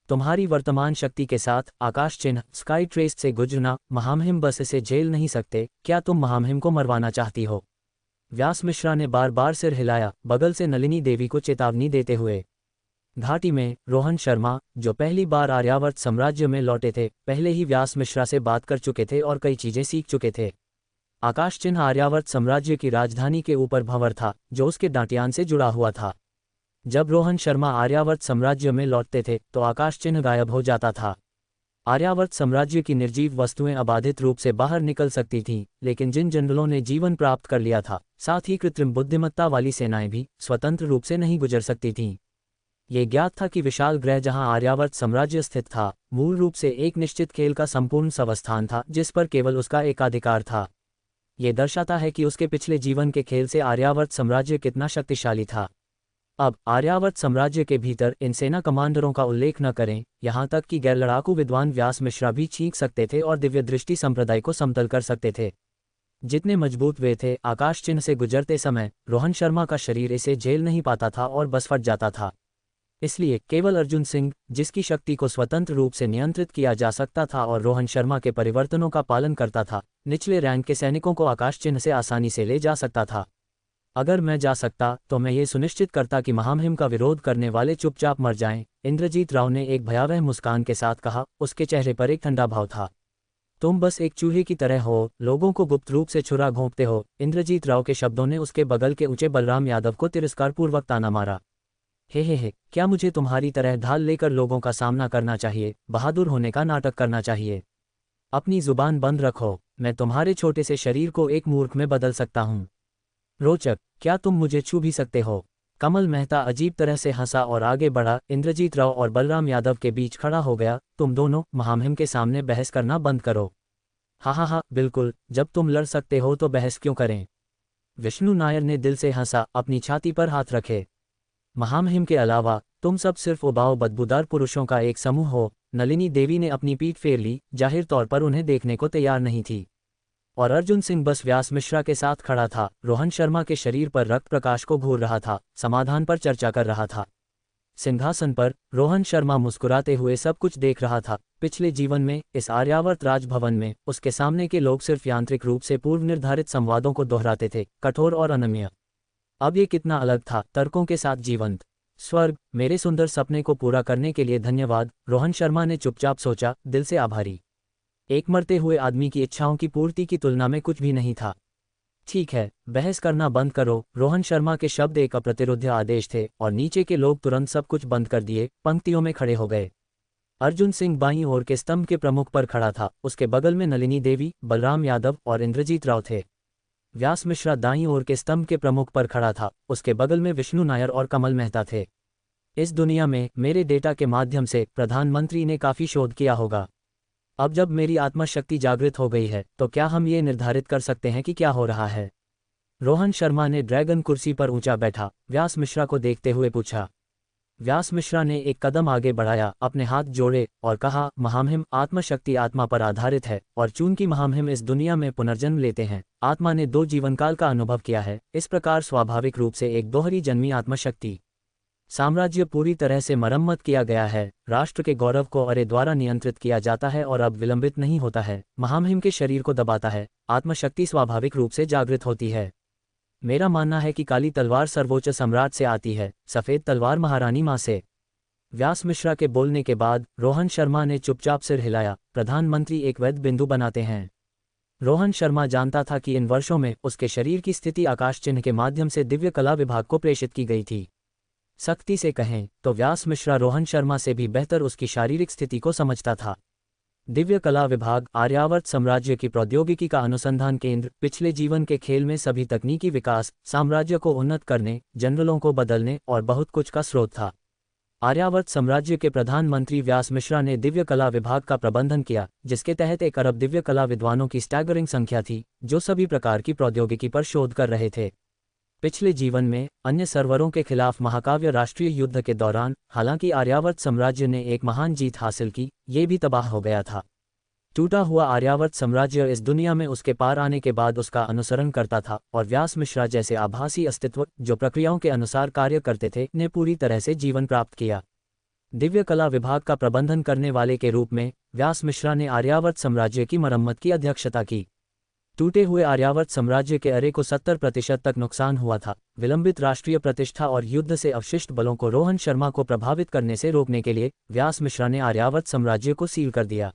तुम्हारी वर्तमान शक्ति के साथ आकाश चिन्ह, स्काई ट्रेस से गुजरना, महामहिम बस इसे झेल नहीं सकते। क्या तुम महामहिम को मरवाना चाहती हो? व्यास मिश्रा ने बार बार सिर हिलाया, बगल से नलिनी देवी को चेतावनी देते हुए। घाटी में रोहन शर्मा, जो पहली बार आर्यावर्त साम्राज्य में लौटे थे, पहले ही व्यास मिश्रा से बात कर चुके थे और कई चीजें सीख चुके थे। आकाश चिन्ह आर्यावर्त साम्राज्य की राजधानी के ऊपर भंवर था, जो उसके दांटियान से जुड़ा हुआ था। जब रोहन शर्मा आर्यावर्त साम्राज्य में लौटते थे तो आकाश चिन्ह गायब हो जाता था। आर्यावर्त साम्राज्य की निर्जीव वस्तुएं अबाधित रूप से बाहर निकल सकती थीं, लेकिन जिन जनरलों ने जीवन प्राप्त कर लिया था, साथ ही कृत्रिम बुद्धिमत्ता वाली सेनाएं भी स्वतंत्र रूप से नहीं गुजर सकती थीं। ये ज्ञात था कि विशाल ग्रह जहां आर्यावर्त साम्राज्य स्थित था, मूल रूप से एक निश्चित खेल का संपूर्ण संस्थान था, जिस पर केवल उसका एकाधिकार था। ये दर्शाता है कि उसके पिछले जीवन के खेल से आर्यावर्त साम्राज्य कितना शक्तिशाली था। अब आर्यावर्त साम्राज्य के भीतर इन सेना कमांडरों का उल्लेख न करें, यहाँ तक कि गैर लड़ाकू विद्वान व्यास मिश्रा भी छींक सकते थे और दिव्य दृष्टि संप्रदाय को समतल कर सकते थे। जितने मजबूत वे थे, आकाश चिन्ह से गुजरते समय रोहन शर्मा का शरीर इसे झेल नहीं पाता था और बस फट जाता था। इसलिए केवल अर्जुन सिंह, जिसकी शक्ति को स्वतंत्र रूप से नियंत्रित किया जा सकता था और रोहन शर्मा के परिवर्तनों का पालन करता था, निचले रैंक के सैनिकों को आकाश चिन्ह से आसानी से ले जा सकता था। अगर मैं जा सकता तो मैं ये सुनिश्चित करता कि महामहिम का विरोध करने वाले चुपचाप मर जाएं, इंद्रजीत राव ने एक भयावह मुस्कान के साथ कहा, उसके चेहरे पर एक ठंडा भाव था। तुम बस एक चूहे की तरह हो, लोगों को गुप्त रूप से छुरा घोंपते हो। इंद्रजीत राव के शब्दों ने उसके बगल के ऊंचे बलराम यादव को तिरस्कारपूर्वक ताना मारा। हे, क्या मुझे तुम्हारी तरह ढाल लेकर लोगों का सामना करना चाहिए, बहादुर होने का नाटक करना चाहिए? अपनी जुबान बंद रखो, मैं तुम्हारे छोटे से शरीर को एक मूर्ख में बदल सकता हूँ। रोचक, क्या तुम मुझे छू भी सकते हो? कमल मेहता अजीब तरह से हंसा और आगे बढ़ा। इंद्रजीत राव और बलराम यादव के बीच खड़ा हो गया। तुम दोनों महामहिम के सामने बहस करना बंद करो। हाँ, बिल्कुल, जब तुम लड़ सकते हो तो बहस क्यों करें? विष्णु नायर ने दिल से हंसा, अपनी छाती पर हाथ रखे। महामहिम के अलावा तुम सब सिर्फ उबाऊ बदबूदार पुरुषों का एक समूह हो। नलिनी देवी ने अपनी पीठ फेर ली, जाहिर तौर पर उन्हें देखने को तैयार नहीं थी। और अर्जुन सिंह बस व्यास मिश्रा के साथ खड़ा था, रोहन शर्मा के शरीर पर रक्त प्रकाश को घूर रहा था, समाधान पर चर्चा कर रहा था। सिंहासन पर रोहन शर्मा मुस्कुराते हुए सब कुछ देख रहा था। पिछले जीवन में इस आर्यावर्त राजभवन में उसके सामने के लोग सिर्फ यांत्रिक रूप से पूर्व निर्धारित संवादों को दोहराते थे, कठोर और अनम्य। अब ये कितना अलग था, तर्कों के साथ जीवंत। स्वर्ग, मेरे सुंदर सपने को पूरा करने के लिए धन्यवाद, रोहन शर्मा ने चुपचाप सोचा, दिल से आभारी। एक मरते हुए आदमी की इच्छाओं की पूर्ति की तुलना में कुछ भी नहीं था। ठीक है, बहस करना बंद करो, रोहन शर्मा के शब्द एक अप्रतिरोध्य आदेश थे और नीचे के लोग तुरंत सब कुछ बंद कर दिए, पंक्तियों में खड़े हो गए। अर्जुन सिंह बाईं ओर के स्तंभ के प्रमुख पर खड़ा था, उसके बगल में नलिनी देवी, बलराम यादव और इंद्रजीत राव थे। व्यास मिश्रा दाईं ओर के स्तंभ के प्रमुख पर खड़ा था, उसके बगल में विष्णु नायर और कमल मेहता थे। इस दुनिया में मेरे डेटा के माध्यम से प्रधानमंत्री ने काफ़ी शोध किया होगा। अब जब मेरी आत्मशक्ति जागृत हो गई है तो क्या हम ये निर्धारित कर सकते हैं कि क्या हो रहा है? रोहन शर्मा ने ड्रैगन कुर्सी पर ऊंचा बैठा व्यास मिश्रा को देखते हुए पूछा। व्यास मिश्रा ने एक कदम आगे बढ़ाया, अपने हाथ जोड़े और कहा, महामहिम, आत्मशक्ति आत्मा पर आधारित है और चूंकि महामहिम इस दुनिया में पुनर्जन्म लेते हैं, आत्मा ने 2 जीवनकाल का अनुभव किया है, इस प्रकार स्वाभाविक रूप से एक दोहरी जन्मी आत्मशक्ति। साम्राज्य पूरी तरह से मरम्मत किया गया है, राष्ट्र के गौरव को अरे द्वारा नियंत्रित किया जाता है और अब विलंबित नहीं होता है, महामहिम के शरीर को दबाता है, आत्मशक्ति स्वाभाविक रूप से जागृत होती है। मेरा मानना है कि काली तलवार सर्वोच्च सम्राट से आती है, सफ़ेद तलवार महारानी माँ से। व्यास मिश्रा के बोलने के बाद रोहन शर्मा ने चुपचाप सिर हिलाया। प्रधानमंत्री एक वैध बिंदु बनाते हैं। रोहन शर्मा जानता था कि इन वर्षों में उसके शरीर की स्थिति आकाश चिन्ह के माध्यम से दिव्य कला विभाग को प्रेषित की गई थी। सख्ती से कहें तो व्यास मिश्रा रोहन शर्मा से भी बेहतर उसकी शारीरिक स्थिति को समझता था। दिव्य कला विभाग, आर्यावर्त साम्राज्य की प्रौद्योगिकी का अनुसंधान केंद्र, पिछले जीवन के खेल में सभी तकनीकी विकास, साम्राज्य को उन्नत करने, जनरलों को बदलने और बहुत कुछ का स्रोत था। आर्यावर्त साम्राज्य के प्रधानमंत्री व्यास मिश्रा ने दिव्य कला विभाग का प्रबंधन किया, जिसके तहत 1 अरब दिव्य कला विद्वानों की स्टैगरिंग संख्या थी, जो सभी प्रकार की प्रौद्योगिकी पर शोध कर रहे थे। पिछले जीवन में अन्य सर्वरों के खिलाफ महाकाव्य राष्ट्रीय युद्ध के दौरान हालांकि आर्यावर्त साम्राज्य ने एक महान जीत हासिल की, ये भी तबाह हो गया था। टूटा हुआ आर्यावर्त साम्राज्य इस दुनिया में उसके पार आने के बाद उसका अनुसरण करता था और व्यास मिश्रा जैसे आभासी अस्तित्व जो प्रक्रियाओं के अनुसार कार्य करते थे ने पूरी तरह से जीवन प्राप्त किया। दिव्य कला विभाग का प्रबंधन करने वाले के रूप में व्यास मिश्रा ने आर्यावर्त साम्राज्य की मरम्मत की अध्यक्षता की। टूटे हुए आर्यावर्त साम्राज्य के अरे को 70% तक नुकसान हुआ था। विलंबित राष्ट्रीय प्रतिष्ठा और युद्ध से अवशिष्ट बलों को रोहन शर्मा को प्रभावित करने से रोकने के लिए व्यास मिश्रा ने आर्यावर्त साम्राज्य को सील कर दिया।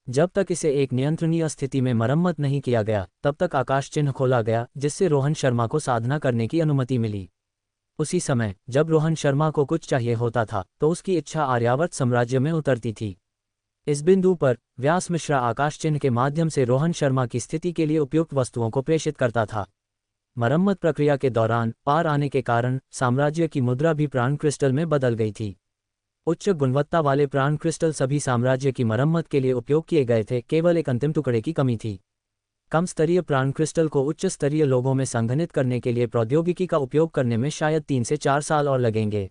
जब तक इसे एक नियंत्रणीय स्थिति में मरम्मत नहीं किया गया, तब तक आकाश चिन्ह खोला गया, जिससे रोहन शर्मा को साधना करने की अनुमति मिली। उसी समय जब रोहन शर्मा को कुछ चाहिए होता था तो उसकी इच्छा आर्यावर्त साम्राज्य में उतरती थी। इस बिंदु पर व्यास मिश्रा आकाश चिन्ह के माध्यम से रोहन शर्मा की स्थिति के लिए उपयुक्त वस्तुओं को प्रेषित करता था। मरम्मत प्रक्रिया के दौरान पार आने के कारण साम्राज्य की मुद्रा भी प्राण क्रिस्टल में बदल गई थी। उच्च गुणवत्ता वाले प्राण क्रिस्टल सभी साम्राज्य की मरम्मत के लिए उपयोग किए गए थे, केवल एक अंतिम टुकड़े की कमी थी। कम स्तरीय प्राण क्रिस्टल को उच्च स्तरीय लोगों में संघनित करने के लिए प्रौद्योगिकी का उपयोग करने में शायद 3 से 4 साल और लगेंगे।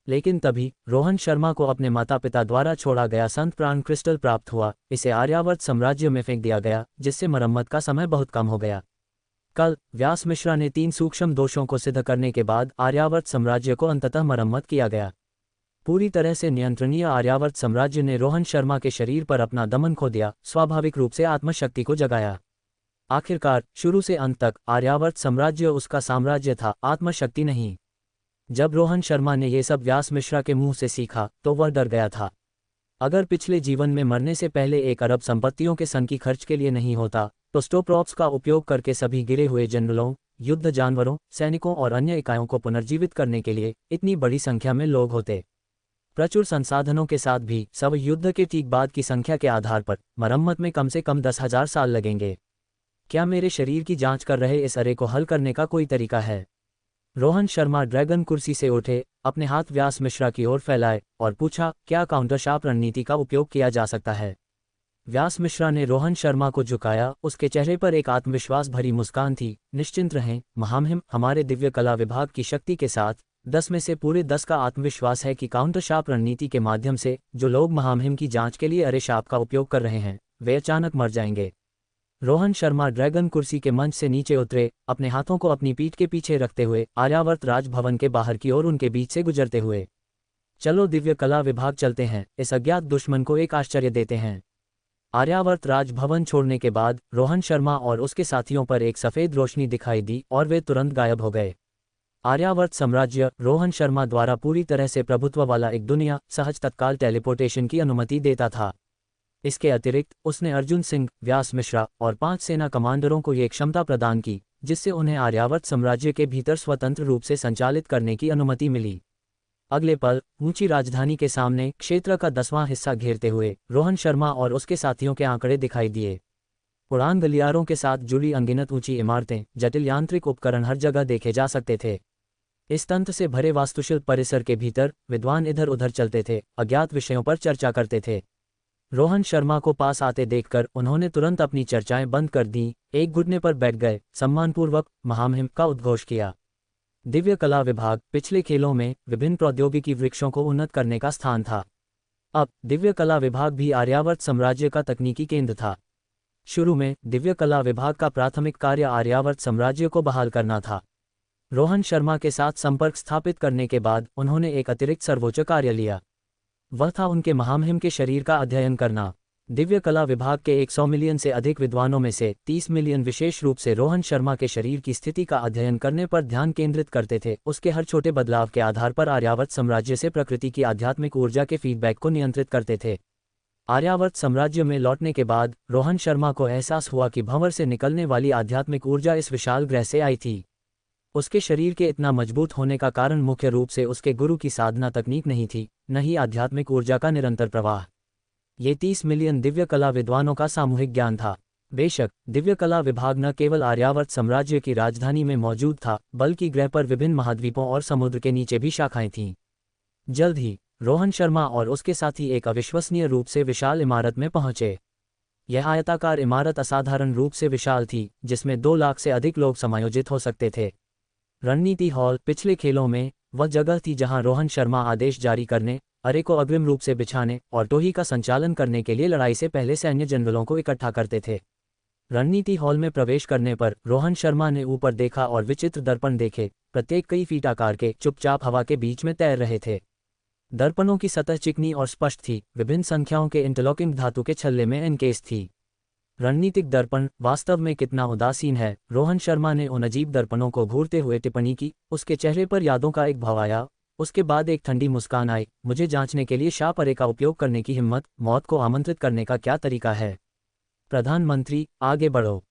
लेकिन तभी रोहन शर्मा को अपने माता पिता द्वारा छोड़ा गया संत प्राण क्रिस्टल प्राप्त हुआ। इसे आर्यावर्त साम्राज्य में फेंक दिया गया, जिससे मरम्मत का समय बहुत कम हो गया। कल व्यास मिश्रा ने 3 सूक्ष्म दोषों को सिद्ध करने के बाद आर्यावर्त साम्राज्य को अंततः मरम्मत किया गया। पूरी तरह से नियंत्रणीय आर्यावर्त साम्राज्य ने रोहन शर्मा के शरीर पर अपना दमन खो दिया, स्वाभाविक रूप से आत्मशक्ति को जगाया। आखिरकार शुरू से अंत तक आर्यावर्त साम्राज्य उसका साम्राज्य था, आत्मशक्ति नहीं। जब रोहन शर्मा ने ये सब व्यास मिश्रा के मुंह से सीखा तो वह डर गया था। अगर पिछले जीवन में मरने से पहले 1 अरब संपत्तियों के सन की खर्च के लिए नहीं होता तो स्टोप्रॉप्स का उपयोग करके सभी गिरे हुए जनरलों, युद्ध जानवरों, सैनिकों और अन्य इकाइयों को पुनर्जीवित करने के लिए इतनी बड़ी संख्या में लोग होते। प्रचुर संसाधनों के साथ भी सब युद्ध के ठीक बाद की संख्या के आधार पर मरम्मत में कम से कम 10,000 साल लगेंगे। क्या मेरे शरीर की जांच कर रहे इस अरे को हल करने का कोई तरीका है? रोहन शर्मा ड्रैगन कुर्सी से उठे, अपने हाथ व्यास मिश्रा की ओर फैलाए और पूछा, क्या काउंटरशार्प रणनीति का उपयोग किया जा सकता है? व्यास मिश्रा ने रोहन शर्मा को झुकाया, उसके चेहरे पर एक आत्मविश्वास भरी मुस्कान थी। निश्चिंत रहें महामहिम, हमारे दिव्य कला विभाग की शक्ति के साथ 10 में से पूरे 10 का आत्मविश्वास है कि काउंटरशार्प रणनीति के माध्यम से जो लोग महामहिम की जांच के लिए अरे शार्प का उपयोग कर रहे हैं वे अचानक मर जाएंगे। रोहन शर्मा ड्रैगन कुर्सी के मंच से नीचे उतरे, अपने हाथों को अपनी पीठ के पीछे रखते हुए आर्यावर्त राजभवन के बाहर की ओर उनके बीच से गुजरते हुए चलो दिव्य कला विभाग चलते हैं, इस अज्ञात दुश्मन को एक आश्चर्य देते हैं। आर्यावर्त राजभवन छोड़ने के बाद रोहन शर्मा और उसके साथियों पर एक सफ़ेद रोशनी दिखाई दी और वे तुरंत गायब हो गए। आर्यावर्त साम्राज्य रोहन शर्मा द्वारा पूरी तरह से प्रभुत्व वाला एक दुनिया सहज तत्काल टेलीपोर्टेशन की अनुमति देता था। इसके अतिरिक्त उसने अर्जुन सिंह, व्यास मिश्रा और 5 सेना कमांडरों को ये क्षमता प्रदान की जिससे उन्हें आर्यावर्त साम्राज्य के भीतर स्वतंत्र रूप से संचालित करने की अनुमति मिली। अगले पल ऊंची राजधानी के सामने क्षेत्र का 10वां हिस्सा घेरते हुए रोहन शर्मा और उसके साथियों के आंकड़े दिखाई दिए। उड़ान गलियारों के साथ जुड़ी अनगिनत ऊंची इमारतें, जटिल यांत्रिक उपकरण हर जगह देखे जा सकते थे। इस तंत्र से भरे वास्तुशिल्प परिसर के भीतर विद्वान इधर उधर चलते थे, अज्ञात विषयों पर चर्चा करते थे। रोहन शर्मा को पास आते देखकर उन्होंने तुरंत अपनी चर्चाएं बंद कर दीं, एक घुटने पर बैठ गए, सम्मानपूर्वक महामहिम का उद्घोष किया। दिव्य कला विभाग पिछले खेलों में विभिन्न प्रौद्योगिकी वृक्षों को उन्नत करने का स्थान था। अब दिव्य कला विभाग भी आर्यावर्त साम्राज्य का तकनीकी केंद्र था। शुरू में दिव्य कला विभाग का प्राथमिक कार्य आर्यावर्त साम्राज्य को बहाल करना था। रोहन शर्मा के साथ संपर्क स्थापित करने के बाद उन्होंने एक अतिरिक्त सर्वोच्च कार्य लिया। वह था उनके महामहिम के शरीर का अध्ययन करना। दिव्य कला विभाग के 100 मिलियन से अधिक विद्वानों में से 30 मिलियन विशेष रूप से रोहन शर्मा के शरीर की स्थिति का अध्ययन करने पर ध्यान केंद्रित करते थे। उसके हर छोटे बदलाव के आधार पर आर्यावर्त साम्राज्य से प्रकृति की आध्यात्मिक ऊर्जा के फीडबैक को नियंत्रित करते थे। आर्यावर्त साम्राज्य में लौटने के बाद रोहन शर्मा को एहसास हुआ कि भंवर से निकलने वाली आध्यात्मिक ऊर्जा इस विशाल ग्रह से आई थी। उसके शरीर के इतना मजबूत होने का कारण मुख्य रूप से उसके गुरु की साधना तकनीक नहीं थी, न ही आध्यात्मिक ऊर्जा का निरंतर प्रवाह। ये 30 मिलियन दिव्य कला विद्वानों का सामूहिक ज्ञान था। बेशक दिव्य कला विभाग न केवल आर्यावर्त साम्राज्य की राजधानी में मौजूद था, बल्कि ग्रह पर विभिन्न महाद्वीपों और समुद्र के नीचे भी शाखाएं थीं। जल्द ही रोहन शर्मा और उसके साथी एक अविश्वसनीय रूप से विशाल इमारत में पहुंचे। यह आयताकार इमारत असाधारण रूप से विशाल थी, जिसमें 2 लाख से अधिक लोग समायोजित हो सकते थे। रणनीति हॉल पिछले खेलों में वह जगह थी जहां रोहन शर्मा आदेश जारी करने, अरे को अग्रिम रूप से बिछाने और टोही का संचालन करने के लिए लड़ाई से पहले सैन्य जनरलों को इकट्ठा करते थे। रणनीति हॉल में प्रवेश करने पर रोहन शर्मा ने ऊपर देखा और विचित्र दर्पण देखे, प्रत्येक कई फीट आकार के, चुपचाप हवा के बीच में तैर रहे थे। दर्पणों की सतह चिकनी और स्पष्ट थी, विभिन्न संख्याओं के इंटरलॉकिंग धातु के छल्ले में एनकेस थी। रणनीतिक दर्पण वास्तव में कितना उदासीन है, रोहन शर्मा ने उन अजीब दर्पणों को घूरते हुए टिप्पणी की। उसके चेहरे पर यादों का एक भाव आया। उसके बाद एक ठंडी मुस्कान आई। मुझे जांचने के लिए शाह अरे का उपयोग करने की हिम्मत, मौत को आमंत्रित करने का क्या तरीका है? प्रधानमंत्री, आगे बढ़ो।